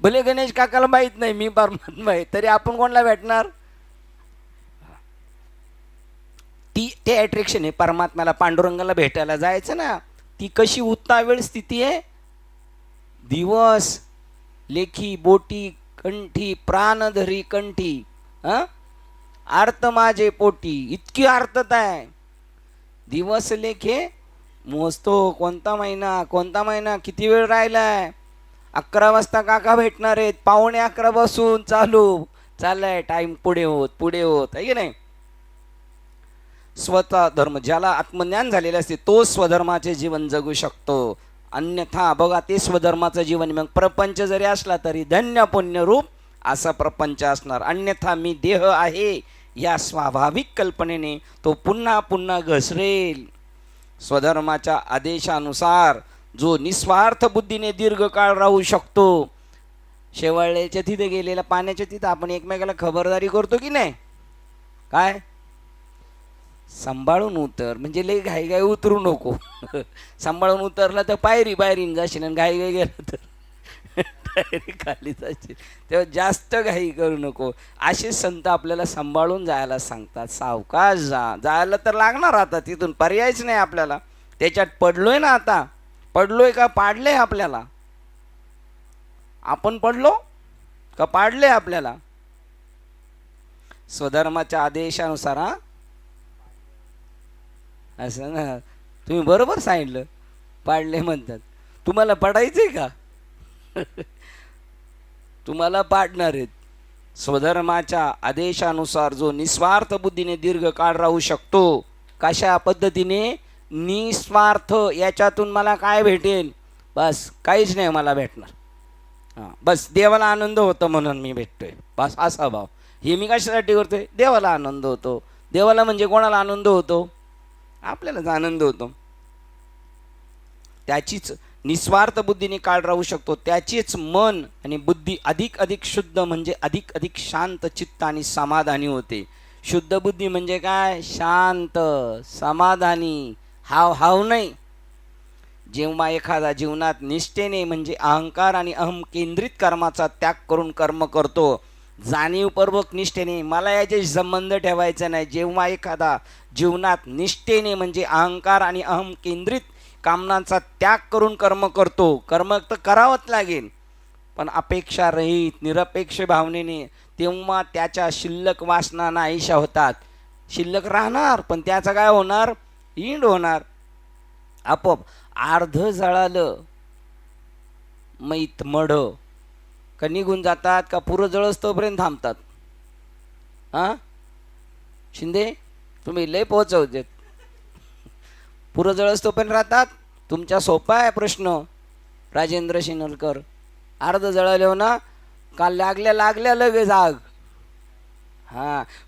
भले गणेश काकाला माहित नाही मी परमात्मा आहे, तरी आपण कोणाला भेटणार. ते अट्रॅक्शन आहे परमात्म्याला. पांडुरंगाला भेटायला जायचं ना, ती कशी उत्तावेळ स्थिती आहे. दिवस लेखी बोटी कंठी, प्राणधरी कंठी, आर्त माझे पोटी, इतकी आर्तता आहे. दिवस लेखे मोजतो, कोणता महिना किती वेळ राहिलाय. 11 वाजता काका भेटणार आहेत, 11:15 बसून चाललाय टाइम पुढे होत आहे की नाही. स्वतः धर्म ज्याला आत्मज्ञान झालेले असते, तो स्वधर्माचे जीवन जगू शकतो. अन्यथा बघा, ते स्वधर्माचं जीवन, मग प्रपंच जरी असला तरी धन्य पुण्यरूप असा प्रपंच असणार. अन्यथा मी देह आहे या स्वाभाविक कल्पनेने तो पुन्हा पुन्हा घसरेल. स्वधर्माच्या आदेशानुसार जो निस्वार्थ बुद्धीने दीर्घकाळ राहू शकतो. शेवाळ्याच्या तिथे गेलेल्या पाण्याच्या तिथं आपण एकमेकाला खबरदारी करतो की नाही. काय सांभाळून उतर, म्हणजे लई घाई उतरू नको. सांभाळून उतरला तर पायरीने जाशील, आणि घाई गेला तर पायरी खाली जाशील. तेव्हा जास्त घाई करू नको. असे संत आपल्याला सांभाळून जायला सांगतात. सावकाश जायला तर लागणार, आता तिथून पर्यायच नाही आपल्याला. त्याच्यात पडलोय ना, आता पडलोय का पाडले आपल्याला. आपण पडलो का पाडले आपल्याला. स्वधर्माच्या आदेशानुसार. असं ना, तुम्ही बरोबर सांगितलं, पाडले म्हणतात. तुम्हाला पडायचंय का. तुम्हाला पाडणार आहेत. स्वधर्माच्या आदेशानुसार जो निस्वार्थ बुद्धीने दीर्घ काळ राहू शकतो. कशा पद्धतीने, निस्वार्थ. याच्यातून मला काय भेटेल, बस काहीच नाही मला भेटणार. हां, बस देवाला आनंद होतो म्हणून मी भेटतोय, बस असा भाव. हे मी कशासाठी करतोय, देवाला आनंद होतो. देवाला म्हणजे कोणाला आनंद होतो, आपल्यालाच आनंद होतो. त्याचीच निस्वार्थ बुद्धीने काळ राहू शकतो. त्याचीच मन आणि बुद्धी अधिक शुद्ध, म्हणजे अधिक शांत चित्त आणि समाधानी होते. शुद्ध बुद्धी म्हणजे काय, शांत समाधानी, हाव नाही. जेव्हा एखादा जीवनात निष्ठेने, म्हणजे अहंकार आणि अहम केंद्रित कर्माचा त्याग करून कर्म करतो, जाणीवपूर्वक निष्ठेने, मला याच्याशी संबंध ठेवायचा नाही. जेव्हा एखादा जीवनात निष्ठेने, म्हणजे अहंकार आणि अहम केंद्रित कामनांचा त्याग करून कर्म करतो, कर्म तर करावंच लागेल, पण अपेक्षा रहित निरपेक्ष भावनेने, तेव्हा त्याच्या शिल्लक वासना नाहीशा होतात. शिल्लक राहणार, पण त्याचा काय होणार, इंड होणार. आपोआप अर्ध जळालं मैत मढ का निघून जातात, का पुरं जळस तोपर्यंत थांबतात. शिंदे तुम्ही लय पोहोचवतेत. पुरं जळस तोपर्यंत राहतात. तुमचा सोपा आहे प्रश्न राजेंद्र शिनोलकर. अर्ध जळाले हो ना, का लागल्या लगेच आग.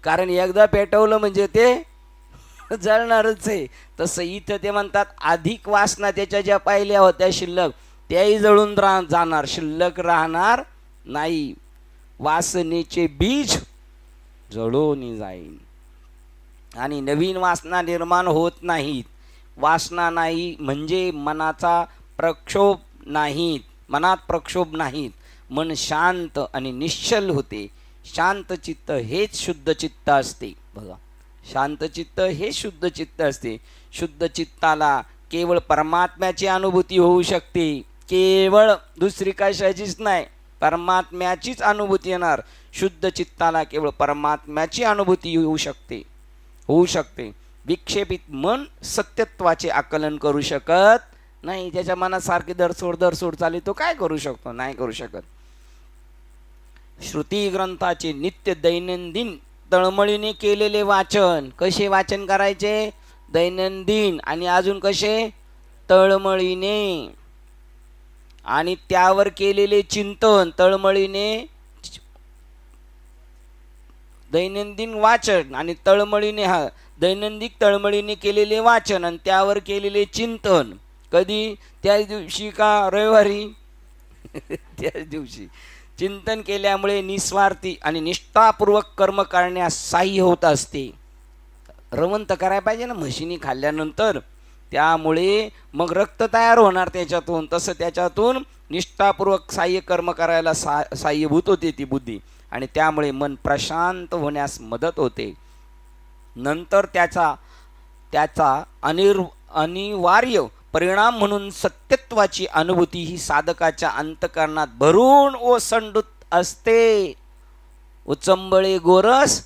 कारण एकदा पेटवलं म्हणजे ते जळणारच आहे. तसं इथं ते म्हणतात अधिक वासना त्याच्या ज्या पाहिल्या होत्या शिल्लक त्याही जळून जाणार, शिल्लक राहणार नाही. वासनेचे बीज जळून जाईल आणि नवीन वासना निर्माण होत नाहीत. वासना नाही म्हणजे मनाचा प्रक्षोभ नाहीत, मनात प्रक्षोभ नाहीत. मन शांत आणि निश्चल होते. शांत चित्त हेच शुद्ध चित्त असते. बघा, शांत चित्त हे शुद्ध चित्त असते. शुद्ध चित्ताला केवळ परमात्म्याची अनुभूती होऊ शकते, केवळ दुसरी कशाचीच नाही, परमात्म्याचीच अनुभूती येणार. शुद्ध चित्ताला केवळ परमात्म्याची अनुभूती होऊ शकते. विक्षेपित मन सत्यत्वाचे आकलन करू शकत नाही. त्याच्या मनासारखी दरसोड चालली तो काय करू शकतो? नाही करू शकत. श्रुती ग्रंथाचे नित्य दैनंदिन तळमळीने केलेले वाचन. कसे वाचन करायचे? दैनंदिन. आणि अजून कसे? तळमळीने. आणि त्यावर केलेले चिंतन तळमळीने. दैनंदिन वाचन आणि तळमळीने, दैनंदिन तळमळीने केलेले वाचन आणि त्यावर केलेले चिंतन. कधी? त्याच दिवशी का रविवारी? त्याच दिवशी. चिंतन केल्यामुळे निस्वार्थी आणि निष्ठापूर्वक कर्म करण्यास सहाय्य होत असते. रवंत करायला पाहिजे ना म्हशीनी खाल्ल्यानंतर, त्यामुळे मग रक्त तयार होणार त्याच्यातून. तसं त्याच्यातून निष्ठापूर्वक सहाय्य कर्म करायला सहाय्यभूत होते ती बुद्धी, आणि त्यामुळे मन प्रशांत होण्यास मदत होते. नंतर त्याचा अनिवार्य परिणाम म्हणून सत्यत्वाची अनुभूती ही साधकाच्या अंतःकरणात भरून ओसंडत असते. उचंबळे गोरस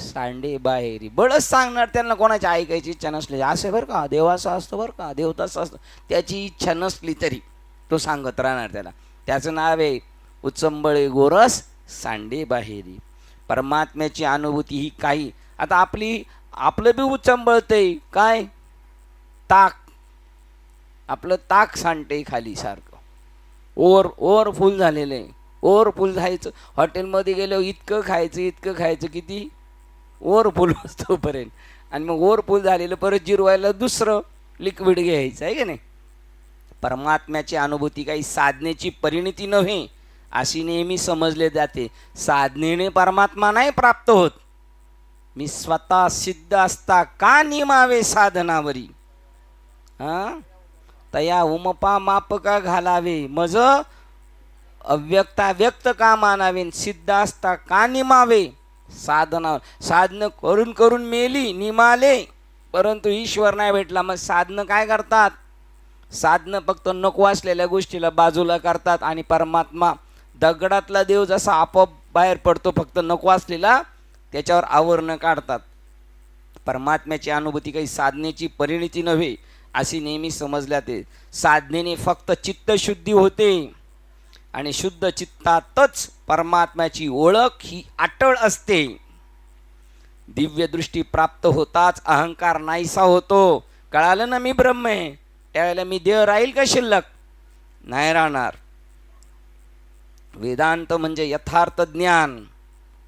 सांडे बाहेरी. बळच सांगणार त्यांना, कोणाची ऐकायची इच्छा नसली. असं बरं का, देवाचं असतं बरं का, देव तसं असतं, त्याची इच्छा नसली तरी तो सांगत राहणार त्याला. त्याचं नाव आहे उचंबळे गोरस सांडे बाहेरी. परमात्म्याची अनुभूती ही काही, आता आपलं बी उचंबळतंय काय, ताक. आपलं ताक सांडते खाली सारखं, ओव्हरफुल झालेलं आहे. ओव्हरफुल जायचं, हॉटेलमध्ये गेलो इतकं खायचं किती ओव्हरफुल तोपर्यंत. आणि मग ओव्हरफुल झालेलं परत जिरवायला दुसरं लिक्विड घ्यायचं आहे की नाही. परमात्म्याची अनुभूती काही साधनेची परिणती नव्हे अशी नेहमी समजले जाते. साधनेने परमात्मा नाही प्राप्त होत. मी स्वतः सिद्ध असता का निमावे साधनावरी, तया उमपा मापका घालावे, मज अव्यक्ता व्यक्त का मानावे, सिद्ध असता का निमावे साधनावर. साधनं करून करून मेली, निमाले, परंतु ईश्वर नाही भेटला. मग साधनं काय करतात? साधनं फक्त नको असलेल्या गोष्टीला बाजूला करतात, आणि परमात्मा दगडातला देव जसा आपोआप बाहेर पडतो फक्त नको असलेला त्याच्यावर आवरण काढतात. परमात्म्याची अनुभूती काही साधनेची परिणती नव्हे अशी नेहमी समजल्या ते. साधनेने फक्त चित्तशुद्धी होते, आणि शुद्ध चित्तातच परमात्म्याची ओळख ही अटळ असते. दिव्य दृष्टी प्राप्त होताच अहंकार नाहीसा होतो. कळालं ना मी ब्रह्म आहे, त्यावेळेला मी देह राहील का शिल्लक? नाही राहणार. वेदांत म्हणजे यथार्थ ज्ञान,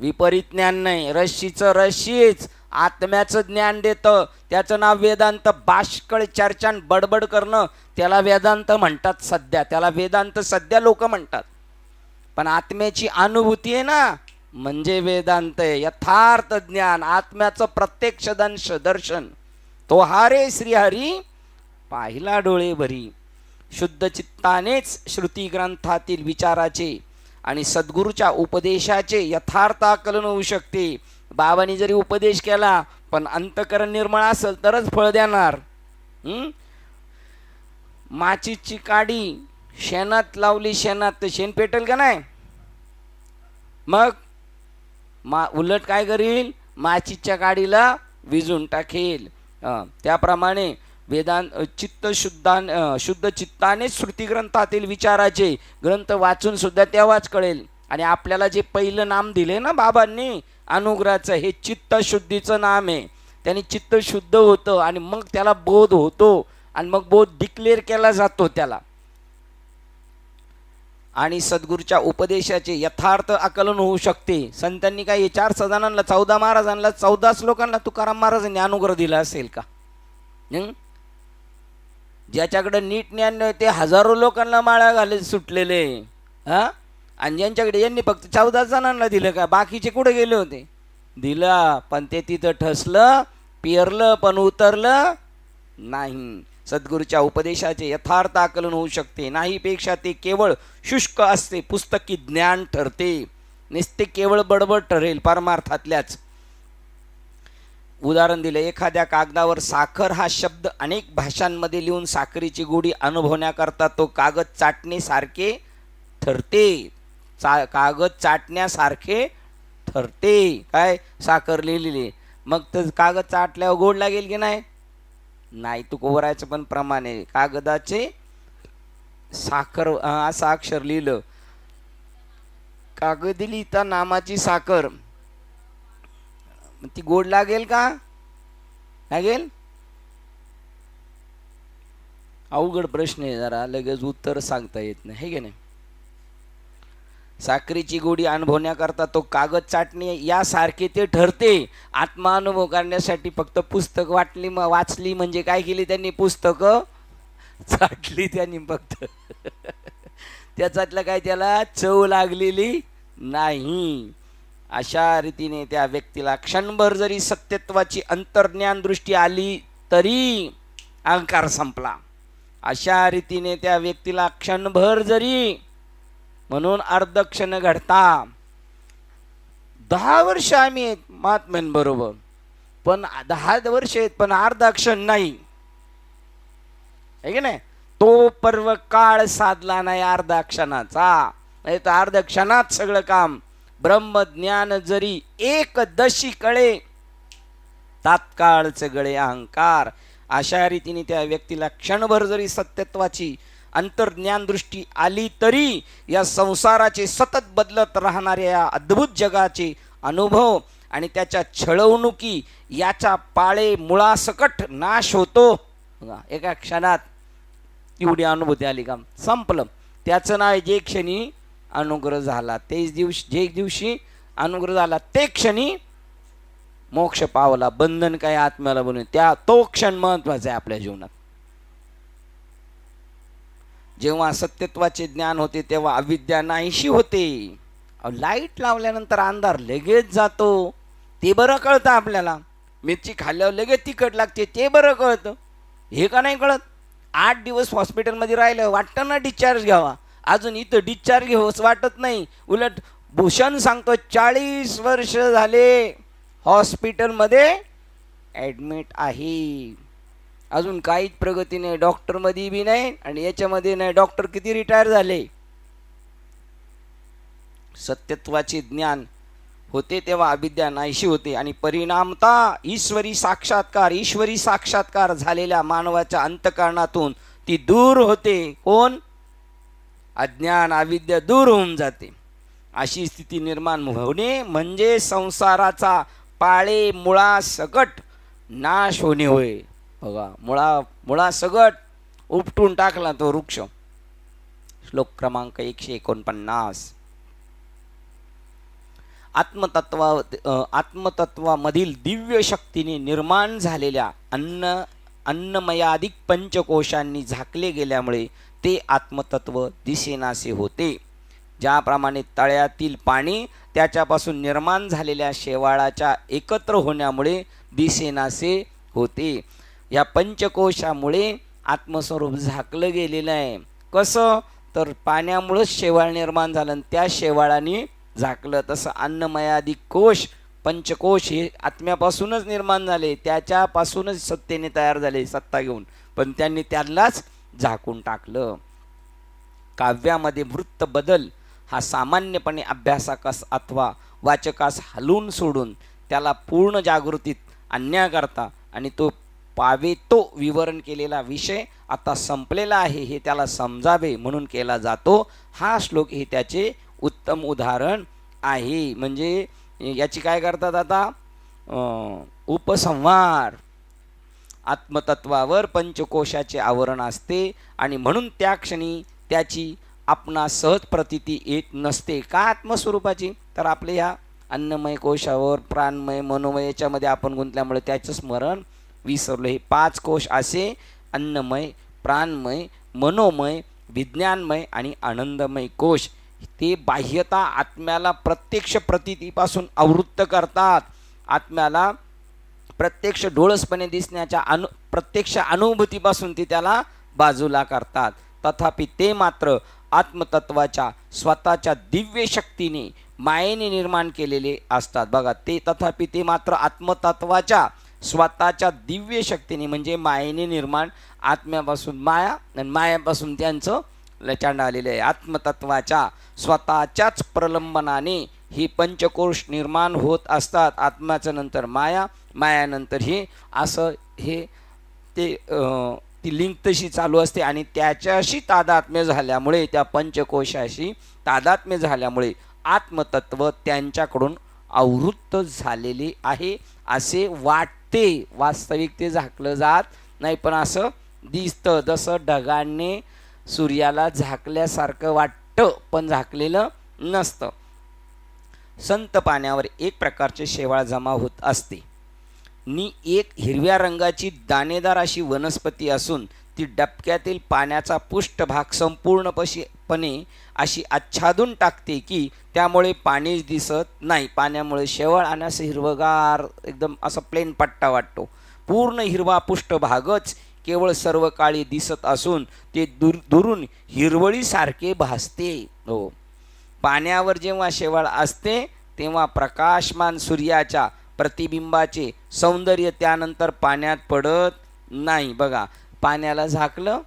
विपरीत ज्ञान नाही. रश्शीचं रश्शीच आत्म्याचं ज्ञान देतं, त्याचं नाव वेदांत. बाष्कळ चर्चान बडबड करणं त्याला वेदांत म्हणतात सध्या, त्याला वेदांत सध्या लोक म्हणतात. पण आत्म्याची अनुभूती आहे ना, म्हणजे वेदांत आहे. यथार्थ ज्ञान, आत्म्याचं प्रत्यक्ष दर्शन, तो हारे श्रीहरी पाहिला डोळे भरी. शुद्ध चित्तानेच श्रुती ग्रंथातील विचाराचे आणि सद्गुरूच्या उपदेशाचे यथार्थ आकलन होऊ शकते. बाबांनी जरी उपदेश केला पण अंतःकरण निर्मळ असेल तरच फळ देणार. माचीची काडी शेणात लावली, शेणात तर शेण पेटेल का नाही? मग उलट काय करील? माचीच्या काडीला विजून टाकेल. त्याप्रमाणे शुद्ध चित्ताने श्रुती ग्रंथातील विचाराचे ग्रंथ वाचून सुद्धा तेव्हाच कळेल. आणि आपल्याला जे पहिलं नाम दिले ना बाबांनी अनुग्रहाचं, हे चित्तशुद्धीचं नाम आहे. त्याने चित्त शुद्ध होतं आणि मग त्याला बोध होतो, आणि मग बोध डिक्लेअर केला जातो त्याला. आणि सद्गुरूच्या उपदेशाचे यथार्थ आकलन होऊ शकते. संतांनी काय 400 जणांना 14 महाराजांना 14 श्लोकांना तुकाराम महाराजांनी अनुग्रह दिला असेल का? ज्याच्याकडे नीट ज्ञान नाही ते हजारो लोकांना माळा घालत सुटलेले. आणि ज्यांच्याकडे यांनी फक्त 14 जणांना दिलं का? बाकीचे कुठे गेले होते? दिला, पण ते तिथं ठसलं, पेरलं, पण उतरलं नाही. सद्गुरूच्या उपदेशाचे यथार्थ आकलन होऊ शकते नाहीपेक्षा ते केवळ शुष्क असते, पुस्तकी ज्ञान ठरते. नुसते केवळ बडबड ठरेल परमार्थातल्याच. उदाहरण दिले, एखाद्या कागदावर साखर हा शब्द अनेक भाषांमध्ये लिहून साखरेची गोडी अनुभवण्याकरता तो कागद चाटण्यासारखे ठरते. कागद चाटण्यासारखे ठरते. काय? साखर लिहिलेली. मग तर कागद चाटल्यावर गोड लागेल की नाही? नाही. तुकोबरायचं पण प्रमाण आहे. कागदाचे साखर असं अक्षर लिहिलं, कागद लिहिता नामाची साखर, ती गोड लागेल का? लागेल? अवघड प्रश्न आहे जरा, लगेच उत्तर सांगता येत नाही, हे की नाही? साखरेची गोडी अनुभवण्याकरता तो कागद चाटणे यासारखे ते ठरते. आत्मानुभव करण्यासाठी फक्त पुस्तक वाचली म्हणजे काय केली त्यांनी? पुस्तकं चाटली त्यांनी फक्त. त्याच्यातलं काय त्याला चव लागलेली नाही. अशा रीतीने त्या व्यक्तीला क्षणभर जरी सत्यत्वाची अंतर्ज्ञान दृष्टी आली तरी अहंकार संपला. अशा रीतीने त्या व्यक्तीला क्षणभर जरी, म्हणून अर्धक्षण घडता. 10 वर्ष आम्ही महात्म्यांबरोबर, पण 10 वर्ष आहेत पण अर्धा क्षण नाही, आहे की नाही? तो पर्व काळ साधला नाही अर्धा क्षणाचा. नाही तर अर्ध्या क्षणात सगळं काम. ब्रह्मज्ञान जरी एक दशी कळे, तात्काळच गळे अहंकार. अशा रीतीने त्या व्यक्तीला क्षणभर जरी सत्यत्वाची अंतर्ज्ञान दृष्टी आली तरी या संसाराचे सतत बदलत राहणाऱ्या या अद्भुत जगाचे अनुभव आणि त्याच्या छळवणुकी याचा पाळे मुळासकट नाश होतो. एका क्षणात एवढी अनुभूती आली का? संपलं. त्याचं नाव जे क्षणी अनुग्रह झाला, तेच दिवशी, जे दिवशी अनुग्रह झाला ते क्षणी मोक्ष पावला. बंधन काय आत्म्याला बनवून, तो क्षण महत्वाचा आहे आपल्या जीवनात. जेव्हा सत्यत्वाचे ज्ञान होते तेव्हा अविद्या नाहीशी होते. लाईट लावल्यानंतर अंधार लगेच जातो, ते बरं कळतं आपल्याला. मिरची खाल्ल्यावर लगेच तिखट लागते, ते बरं कळतं. हे का नाही कळत? 8 दिवस हॉस्पिटलमध्ये राहिलं, वाटतं ना डिस्चार्ज घ्यावा. अजून इथं डिस्चार्ज घेऊच वाटत नाही. उलट भूषण सांगतो 40 वर्ष झाले हॉस्पिटलमध्ये ॲडमिट आहे, अजून काहीच प्रगती नाही. डॉक्टरमध्ये बी नाही आणि याच्यामध्ये नाही. डॉक्टर किती रिटायर झाले. सत्यत्वाचे ज्ञान होते तेव्हा अविद्या नाहीशी होते आणि परिणामता ईश्वरी साक्षात्कार झालेल्या मानवाच्या अंतःकरणातून ती दूर होते. कोण? अज्ञान, अविद्या दूर होऊन जाते. अशी स्थिती निर्माण होणे म्हणजे संसाराचा पाळे मुळासकट नाश होणे होय. बघा, मुळासकट उपटून टाकला तो वृक्ष. श्लोक क्रमांक 149. आत्मतत्वामधील दिव्य शक्तीने निर्माण झालेल्या अन्नमयाधिक पंचकोशांनी झाकले गेल्यामुळे ते आत्मतत्व दिसेनासे होते. ज्याप्रमाणे तळ्यातील पाणी त्याच्यापासून निर्माण झालेल्या शेवाळाच्या एकत्र होण्यामुळे दिसेनासे होते. या पंचकोशामुळे आत्मस्वरूप झाकलं गेलेलं आहे. कसं? तर पाण्यामुळेच शेवाळ निर्माण झालं आणि त्या शेवाळाने झाकलं. तसं अन्नमयाधिक कोश, पंचकोश हे आत्म्यापासूनच निर्माण झाले, त्याच्यापासूनच सत्तेने तयार झाले सत्ता घेऊन, पण त्यांनी त्यालाच झाकून टाकलं. काव्यामध्ये वृत्त बदल हा सामान्यपणे अभ्यासकास अथवा वाचकास हलवून सोडून त्याला पूर्ण जागृतीत आणण्याकरता आणि तो पावे तो विवरण केलेला विषय आता संपलेला आहे हे त्याला समजावे म्हणून केला जातो. हा श्लोक हे त्याचे उत्तम उदाहरण आहे. म्हणजे याची काय करतात आता? उपसंहार. आत्मतत्वावर पंचकोशाचे आवरण असते आणि म्हणून त्या क्षणी त्याची आपणा सहज प्रतीती येत नसते. का आत्मस्वरूपाची? तर आपल्या ह्या अन्नमय कोशावर प्राणमय मनोमय याच्यामध्ये आपण गुंतल्यामुळे त्याचं स्मरण विसरलो. हे 5 कोश असे अन्नमय, प्राणमय, मनोमय, विज्ञानमय आणि आनंदमय कोश ते बाह्यता आत्म्याला प्रत्यक्ष प्रतीतीपासून आवृत्त करतात. आत्म्याला प्रत्यक्ष डोळसपणे दिसण्याच्या प्रत्यक्ष अनुभूतीपासून ते त्याला बाजूला करतात. तथापि ते मात्र आत्मतत्वाच्या स्वतःच्या दिव्य शक्तीने मायेने निर्माण केलेले असतात. बघा, ते तथापि ते मात्र आत्मतत्वाच्या स्वतःच्या दिव्य शक्तीने म्हणजे मायेने निर्माण, आत्म्यापासून माया आणि मायापासून त्यांचं लचांड आलेलं आहे. आत्मतत्वाच्या स्वतःच्याच प्रलंबनाने ही पंचकोश निर्माण होत असतात. आत्म्याचं नंतर माया, मायानंतर हे असं हे ते ती लिंक तशी चालू असते आणि त्याच्याशी तादात्म्य झाल्यामुळे, त्या पंचकोशाशी तादात्म्य झाल्यामुळे आत्मतत्व त्यांच्याकडून आवृत्त झालेले आहे असे वाटते. वास्तविक ते झाकलं जात नाही, पण असं दिसतं. जसं ढगांनी सूर्याला झाकल्यासारखं वाटतं, पण झाकलेलं नसतं. संत पाण्यावर एक प्रकारचे शेवाळ जमा होत असते. एक हिरव्या रंगाची दाणेदार अशी वनस्पती असून ती डबक्यातील पाण्याचा पृष्ठभाग संपूर्णपणे अशी आच्छादून टाकते की त्यामुळे पाणीच दिसत नाही. पाण्यामुळे शेवाळ आणि असं हिरवगार एकदम असं प्लेन पट्टा वाटतो. पूर्ण हिरवा पृष्ठभागच केवळ सर्व काळी दिसत असून ते दुरून हिरवळीसारखे भासते. हो, पाण्यावर जेव्हा शेवाळ असते तेव्हा प्रकाशमान सूर्याच्या प्रतिबिंबाचे सौंदर्य त्यानंतर पाण्यात पडत नाही. बघा, पाण्याला झाकलं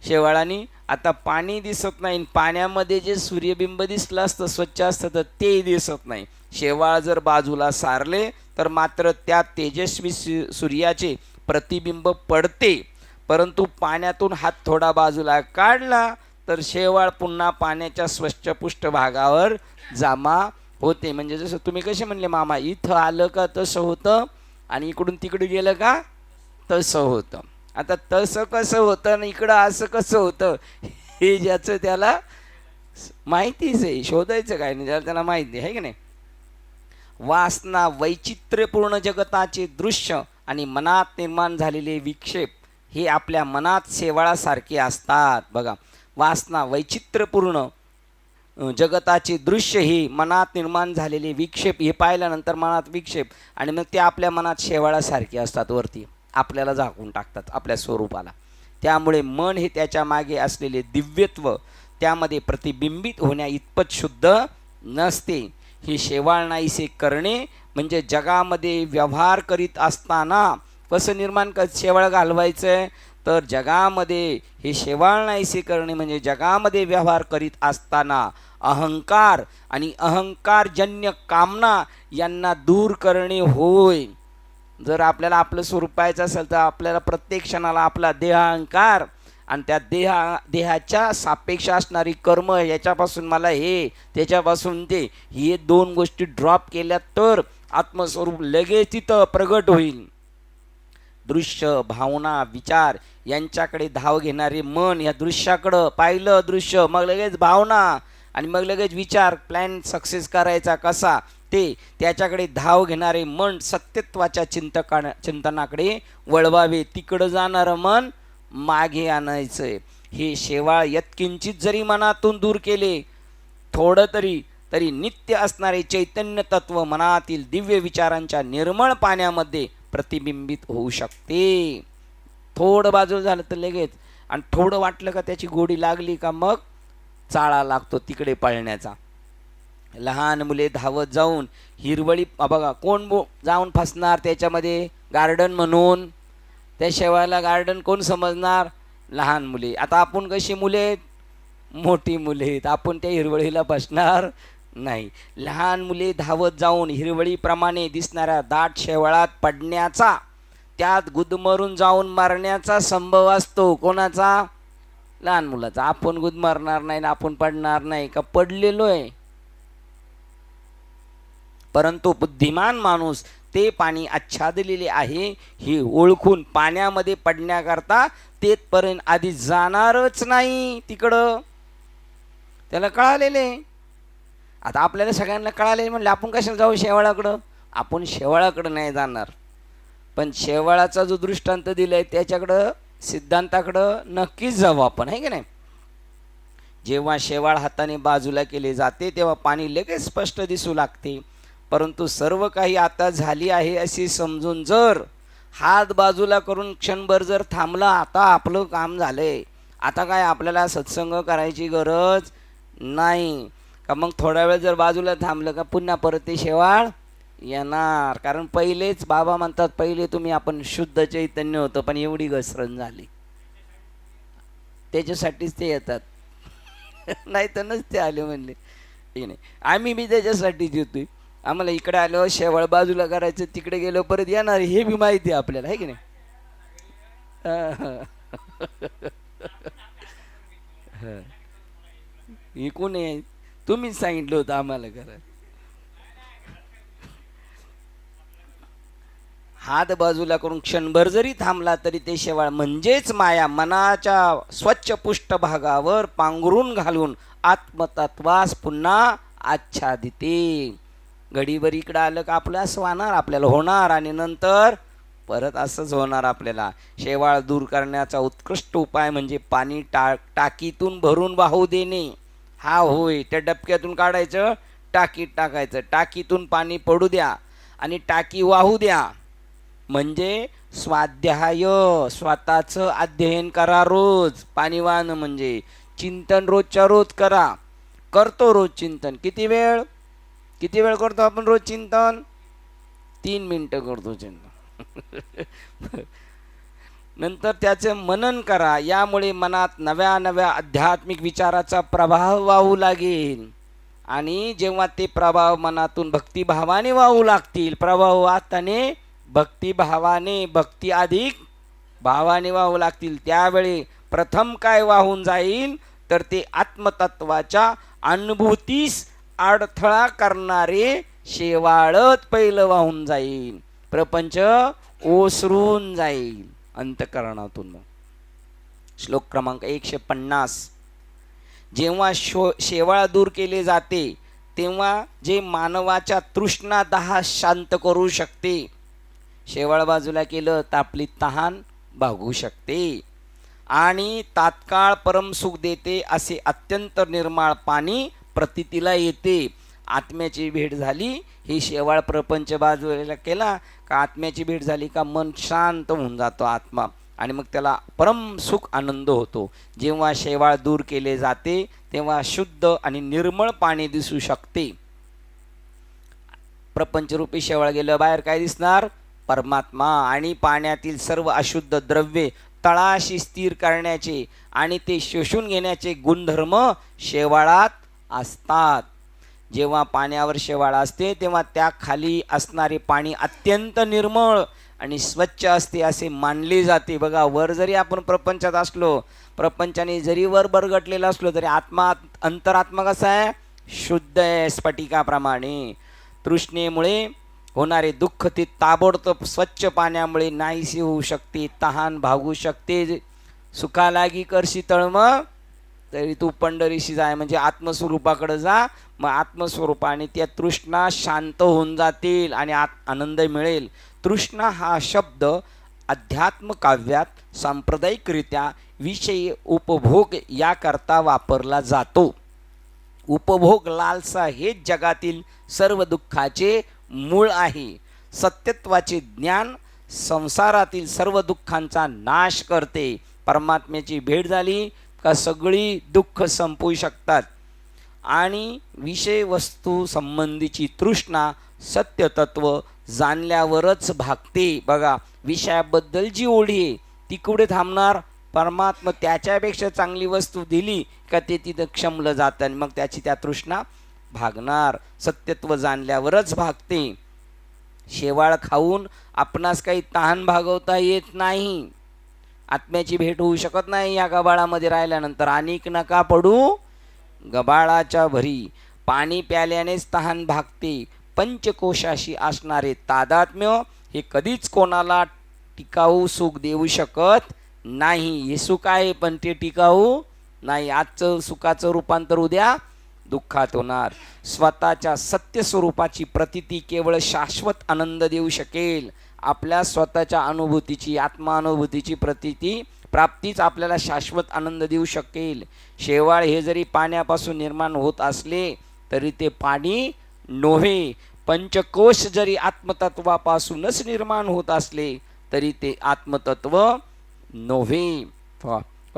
शेवाळाने, आता पाणी दिसत नाही. पाण्यामध्ये जे सूर्यबिंब दिसलं असतं स्वच्छ असतं तर ते दिसत नाही. शेवाळ जर बाजूला सारले तर मात्र त्या तेजस्वी सूर्याचे प्रतिबिंब पडते. परंतु पाण्यातून हात थोडा बाजूला काढला तर शेवाळ पुन्हा पाण्याच्या स्वच्छ पृष्ठभागावर जमा होते. म्हणजे जसं तुम्ही कसे म्हणले मामा, इथं आलं का तसं होतं आणि इकडून तिकडे गेलं का तसं होतं. आता तसं कसं होतं आणि इकडं असं कसं होतं हे ज्याचं त्याला माहितीच आहे, शोधायचं काय नाही, ज्याला त्याला माहिती आहे की नाही. वासना वैचित्र्यपूर्ण जगताचे दृश्य आणि मनात निर्माण झालेले विक्षेप हे आपल्या मनात शेवाळासारखे असतात. बघा, वासना वैचित्र्यपूर्ण जगताचे दृश्य हे मनात निर्माण झालेले विक्षेप हे पाहिल्यानंतर मनात विक्षेप आणि मग ते आपल्या मनात शेवाळासारखे असतात, वरती आपल्याला झाकून टाकतात आपल्या स्वरूपाला. त्यामुळे मन हे त्याच्या मागे असलेले दिव्यत्व त्यामध्ये प्रतिबिंबित होण्या इतपत शुद्ध नसते. हे शेवाळ नाहीसे करणे म्हणजे जगामध्ये व्यवहार करीत असताना कसं निर्माण शेवाळ घालवायचं आहे, तर जगामध्ये हे शेवाळ नाहीसे करणे म्हणजे जगामध्ये व्यवहार करीत असताना अहंकार आणि अहंकारजन्य कामना यांना दूर करणे होय. जर आपल्याला आपलं स्वरूप पाहायचं असेल तर आपल्याला प्रत्येक क्षणाला आपला देहांकार आणि त्या देहाच्या सापेक्ष असणारी कर्म, याच्यापासून मला हे त्याच्यापासून ते, हे 2 गोष्टी ड्रॉप केल्या तर आत्मस्वरूप लगेच तिथं प्रगट होईल. दृश्य, भावना, विचार यांच्याकडे धाव घेणारे मन, या दृश्याकडं पाहिलं दृश्य मग लगेच भावना आणि मग लगेच विचार, प्लॅन सक्सेस करायचा कसा ते, त्याच्याकडे धाव घेणारे मन सत्यत्वाच्या चिंतनाकडे वळवावे. तिकडं जाणारं मन मागे आणायचंय. हे शेवाळ यत्किंचित जरी मनातून दूर केले थोडं तरी नित्य असणारे चैतन्य तत्व मनातील दिव्य विचारांच्या निर्मळ पाण्यामध्ये प्रतिबिंबित होऊ शकते. थोडं बाजूला झालं तर लगेच, आणि थोडं वाटलं का त्याची गोडी लागली का मग चाळा लागतो तिकडे पळण्याचा. लहान मुले धावत जाऊन हिरवळी, बघा कोण जाऊन फसणार त्याच्यामध्ये गार्डन म्हणून, त्या शेवाळाला गार्डन कोण समजणार? लहान मुले. आता आपण कशी मुले आहेत? मोठी मुले आहेत, आपण त्या हिरवळीला फसणार नाही. लहान मुले धावत जाऊन हिरवळीप्रमाणे दिसणाऱ्या दाट शेवाळात पडण्याचा, त्यात गुदमरून जाऊन मारण्याचा संभव असतो. कोणाचा? लहान मुलाचा. आपण गुदमरणार नाही ना, आपण पडणार नाही का? पडलेलो आहे. परंतु बुद्धिमान माणूस ते पाणी आच्छादलेले आहे हे ओळखून पाण्यामध्ये पडण्याकरता तेथपर्यंत आधी जाणारच नाही तिकडं. त्याला कळालेले. आता आपल्याला सगळ्यांना कळाले म्हणले आपण कशाला जाऊ शेवाळाकडं. आपण शेवाळाकडं नाही जाणार, पण शेवाळाचा जो दृष्टांत दिलाय त्याच्याकडं, सिद्धांताकडं नक्कीच जाऊ आपण, आहे की नाही. जेव्हा शेवाळ हाताने बाजूला केले जाते तेव्हा पाणी लगेच स्पष्ट दिसू लागते. परंतु सर्व काही आता झाली आहे असे समजून जर हात बाजूला करून क्षणभर जर थांबला, आता आपलं काम झालंय, आता काय आपल्याला सत्संग करायची गरज नाही का, मग थोडा वेळ जर बाजूला थांबलं का पुन्हा परत ते शेवाळ येणार. कारण पहिलेच बाबा म्हणतात, पहिले तुम्ही आपण शुद्ध चैतन्य होतं, पण एवढी घसरण झाली, त्याच्यासाठीच ते येतात. नाही तर नसते आले म्हणले. नाही, आम्ही बी त्याच्यासाठीच येतोय. आम्हाला इकडे आलो शेवाळ बाजूला करायचं, तिकडे गेलो परत येणार, हे बी माहिती आहे आपल्याला, आहे की नाही. हे कोण आहे, तुम्हीच सांगितलं होतं आम्हाला करा. हात बाजूला करून क्षणभर जरी थांबला तरी ते शेवाळ म्हणजेच माया मनाच्या स्वच्छ पृष्ठभागावर पांघरून घालून आत्मतत्वास पुन्हा आच्छादिते. घडीभर इकडं आलं का आपलं असं वाहणार, आपल्याला होणार, आणि नंतर परत असंच होणार आपल्याला. शेवाळ दूर करण्याचा उत्कृष्ट उपाय म्हणजे पाणी टाकीतून भरून वाहू देणे. हा होय, त्या डबक्यातून काढायचं, टाकीत टाकायचं, टाकीतून पाणी पडू द्या आणि टाकी वाहू द्या. म्हणजे स्वाध्याय, स्वतःचं अध्ययन करा रोज. पाणी वाहणं म्हणजे चिंतन रोजच्या रोज करा. करतो रोज चिंतन, किती वेळ करतो आपण रोज चिंतन? 3 मिनिटं करतो चिंतन. नंतर त्याचे मनन करा. यामुळे मनात नव्या नव्या आध्यात्मिक विचाराचा प्रभाव वाहू लागेल, आणि जेव्हा ते प्रभाव मनातून भक्तिभावाने वाहू लागतील, प्रभाव वाहताने भक्तिभावाने, भक्ती अधिक भावाने वाहू लागतील, त्यावेळी प्रथम काय वाहून जाईल तर ते आत्मतत्वाच्या अनुभूतीस अडथळा करणारे शेवाळच पहिलं वाहून जाईल. प्रपंच ओसरून जाईल अंतःकरणातून. श्लोक क्रमांक 150. जेव्हा शेवाळ दूर केले जाते तेव्हा जे मानवाच्या तृष्णा दाह शांत करू शकते. शेवाळ बाजूला केलं तर आपली तहान भागू शकते, आणि तात्काळ परमसुख देते असे अत्यंत निर्मळ पाणी प्रतीतीला येते. आत्म्याची भेट झाली, ही शेवाळ प्रपंच बाजूला केला का आत्म्याची भेट झाली का मन शांत होऊन जातो आत्मा, आणि मग त्याला परम सुख आनंद होतो. जेव्हा शेवाळ दूर केले जाते तेव्हा शुद्ध आणि निर्मळ पाणी दिसू शकते. प्रपंचरूपी शेवाळ गेलं बाहेर, काय दिसणार? परमात्मा. आणि पाण्यातील सर्व अशुद्ध द्रव्ये तळाशी स्थिर करण्याचे आणि ते शोषून घेण्याचे गुणधर्म शेवाळात असतात. जेव्हा पाण्यावर शेवाळ असते तेव्हा त्या खाली असणारे पाणी अत्यंत निर्मळ आणि स्वच्छ असते असे मानले जाते. बघा, वर जरी आपण प्रपंचात असलो, प्रपंचाने जरी वर बरगटलेला असलो तरी आत्मा, अंतरात्मा कसा आहे? शुद्ध आहे, स्फटिकाप्रमाणे. तृष्णेमुळे होणारे दुःख ते ताबडतोब स्वच्छ पाण्यामुळे नाहीसे होऊ शकते. तहान भागू शकते. सुखालागी करशी तळमळ तरी तू पंढरीशी जाय, म्हणजे आत्मस्वरूपाकडे जा. मग आत्मस्वरूपाने त्या तृष्णा शांत होऊन जातील आणि आनंद मिळेल. तृष्णा हा शब्द अध्यात्म काव्यात सांप्रदायिकरित्या विषय उपभोग याकरता वापरला जातो. उपभोग लालसा हेच जगातील सर्व दुःखाचे मूळ आहे. सत्यत्वाचे ज्ञान संसारातील सर्व दुःखांचा नाश करते. परमात्म्याची भेट झाली का सगळी दुःख संपू शकतात. आणि विषय वस्तू संबंधीची तृष्णा सत्यतत्व जाणल्यावरच भागते. बघा, विषयाबद्दल जी ओढी आहे ती कुठे थांबणार? परमात्मा त्याच्यापेक्षा चांगली वस्तू दिली का ते तिथं क्षमलं जातं आणि मग त्याची त्या तृष्णा भागणार. सत्यत्व जाणल्यावरच भागते. शेवाळ खाऊन आपणास काही तहान भागवता येत नाही. आत्म्याची भेट होऊ शकत नाही या गबाळामध्ये राहिल्यानंतर. अनेक नका पडू गबाळाच्या भरी. पाणी प्याल्यानेच तहान भागते. पंचकोशाशी असणारे तादात्म्य हे कधीच कोणाला टिकाऊ सुख देऊ शकत नाही. हे सुख आहे पण ते टिकाऊ नाही. आजचं सुखाचं रूपांतर उद्या दुःखात होणार. स्वतःच्या सत्य स्वरूपाची प्रतीती केवळ शाश्वत आनंद देऊ शकेल. आपल्या स्वतःच्या अनुभूतीची, आत्मानुभूतीची प्रतीती प्राप्तीच आपल्याला शाश्वत आनंद देऊ शकेल. शेवाळ हे जरी पाण्यापासून निर्माण होत असले तरी ते पाणी नव्हे. पंचकोश जरी आत्मतत्वापासूनच निर्माण होत असले तरी ते आत्मतत्व नव्हे.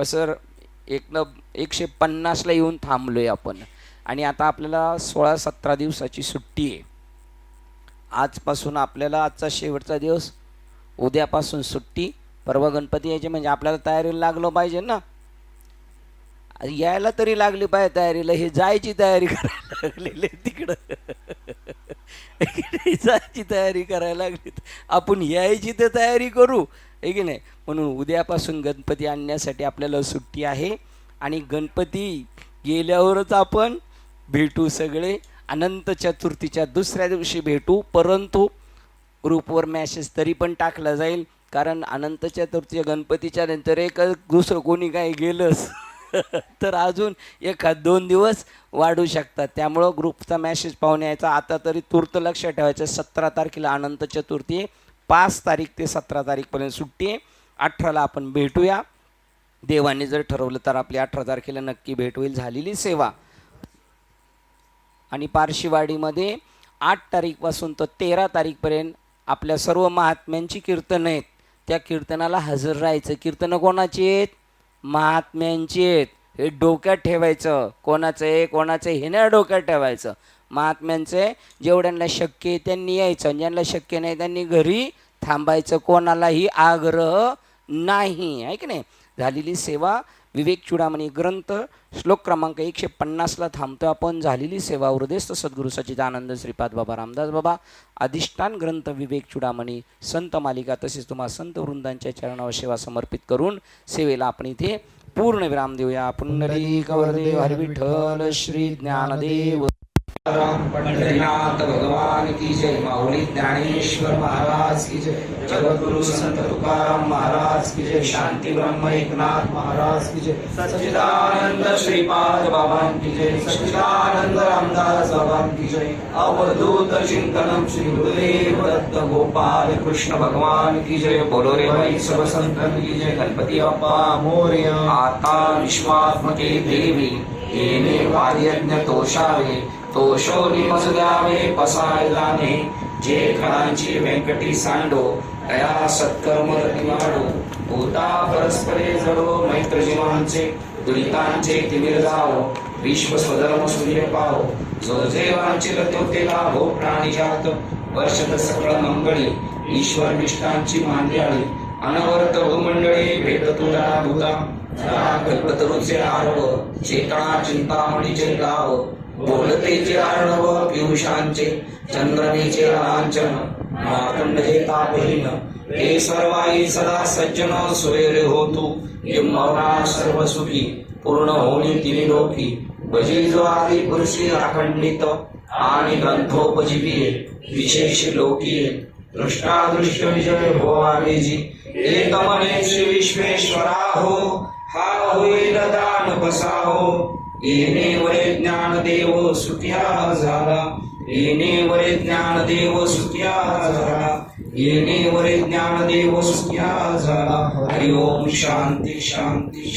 सर 150ला येऊन थांबलोय आपण आणि आता आपल्याला 16-17 दिवसाची सुट्टी आहे. आजपासून आपल्याला आजचा शेवटचा दिवस, उद्यापासून सुट्टी, परवा गणपती यायचे म्हणजे आपल्याला तयारीला लागलं पाहिजे ना. यायला तरी लागली पाहिजे तयारीला. हे जायची तयारी करायला लागलेली तिकडं जायची तयारी करायला लागली. आपण यायची तर तयारी करू आहे की नाही. म्हणून उद्यापासून गणपती आणण्यासाठी आपल्याला सुट्टी आहे आणि गणपती गेल्यावरच आपण भेटू सगळे. अनंत चतुर्थीच्या दुसऱ्या दिवशी भेटू. परंतु ग्रुपवर मॅसेज तरी पण टाकला जाईल, कारण अनंत चतुर्थी गणपतीच्या नंतर एक दुसरं कोणी काही गेलंच तर अजून 1-2 दिवस वाढू शकतात. त्यामुळं ग्रुपचा मॅसेज पाहून यायचा. आता तरी तूर्त लक्ष ठेवायचं. 17 तारखेला अनंत चतुर्थी आहे. 5 तारीख ते 17 तारीखपर्यंत सुट्टी आहे. 18ला आपण भेटूया. देवाने जर ठरवलं तर आपली 18 तारखेला नक्की भेट होईल. झालेली सेवा आणि पारशीवाडीमध्ये 8 तारीखपासून तर 13 तारीखपर्यंत आपल्या सर्व महात्म्यांची कीर्तनं आहेत. त्या कीर्तनाला हजर राहायचं. कीर्तनं कोणाची आहेत? महात्म्यांची आहेत. हे डोक्यात ठेवायचं. कोणाचं आहे कोणाचं हे नाही डोक्यात ठेवायचं. महात्म्यांचे जेवढ्यांना शक्य आहे त्यांनी यायचं, ज्यांना शक्य नाही त्यांनी घरी थांबायचं. कोणालाही आग्रह नाही, आहे की नाही. झालेली सेवा विवेक चूडामणी ग्रंथ श्लोक क्रमांक 150ला थांबतो आपण. झालेली सेवा हृदयस्थ सद्गुरू सच्चिदानंद श्रीपाद बाबा रामदास बाबा अधिष्ठान ग्रंथ विवेक चूडामणी संत मालिका तसेच तुम्हा संत वृंदांच्या चरणावर सेवा समर्पित करून सेवेला आपण इथे पूर्ण विराम देऊया. पुंडलिक वरदेव हरी विठ्ठल श्री ज्ञानदेव पंढरीनाथ भगवान की जय. माऊली ज्ञानेश्वर महाराज की जय. जगद्गुरु संत तुकाराम महाराज की जय. शांती ब्रह्म एकनाथ महाराज की जय. सच्चिदानंद श्रीपाद बाबा की जय. सच्चिदानंद रामदास बाबा की जय. अवधूत चिंतनम श्री गुरुदेव दत्त गोपाल कृष्ण भगवान की जय. बोलो रे भाई सब संतन की जय. गणपती बाप्पा मोरया. आता विश्वात्मके देवी येणे वाद्यज्ञ तोषावे. तोषो निमज द्यावे पसाय जाणे. जे खणांची व्यंकटी सांडो तया सत्कर्म रतिवाडो. भूता परस्परे जडो मैत्र जीवांचे. दुरितांचे तिमिर जावो विश्व स्वधर्म सूर्य पाहो. जो जे वांचिल तो ते लाभो प्राणी जात. वर्षद सकळ मंगळी ईश्वर निष्ठांची मांद्याळी. अनवर्त भूमंडळी भेट तुझा भूता. कल्पतरुचे आरव चेतना चिंतामणीचे गाव. बोलतेचे अर्णव पियुषांचे चंद्रनेचे लांछन. मार्कंडे तापहीन हे सर्वाई सदा सज्जन. सोयरे होतू किंबहुना सर्व सुखी. पूर्ण होणी तिन्ही लोकी. भजी जो आदि पुरुषी अखंडित आणि ग्रंथोपजीवी विशेष लोकी. दृष्टादृष्ट विजय हो आवेजी. एक मने श्री विश्वेश्वरा हो. हा होईल दान बसाहो. येणे वरे ज्ञान देव सुखिया झाला. येणे वरे ज्ञान देव सुखिया झाला. येणे वरे ज्ञान देव सुखिया झाला. हरि ओम शांती शांती.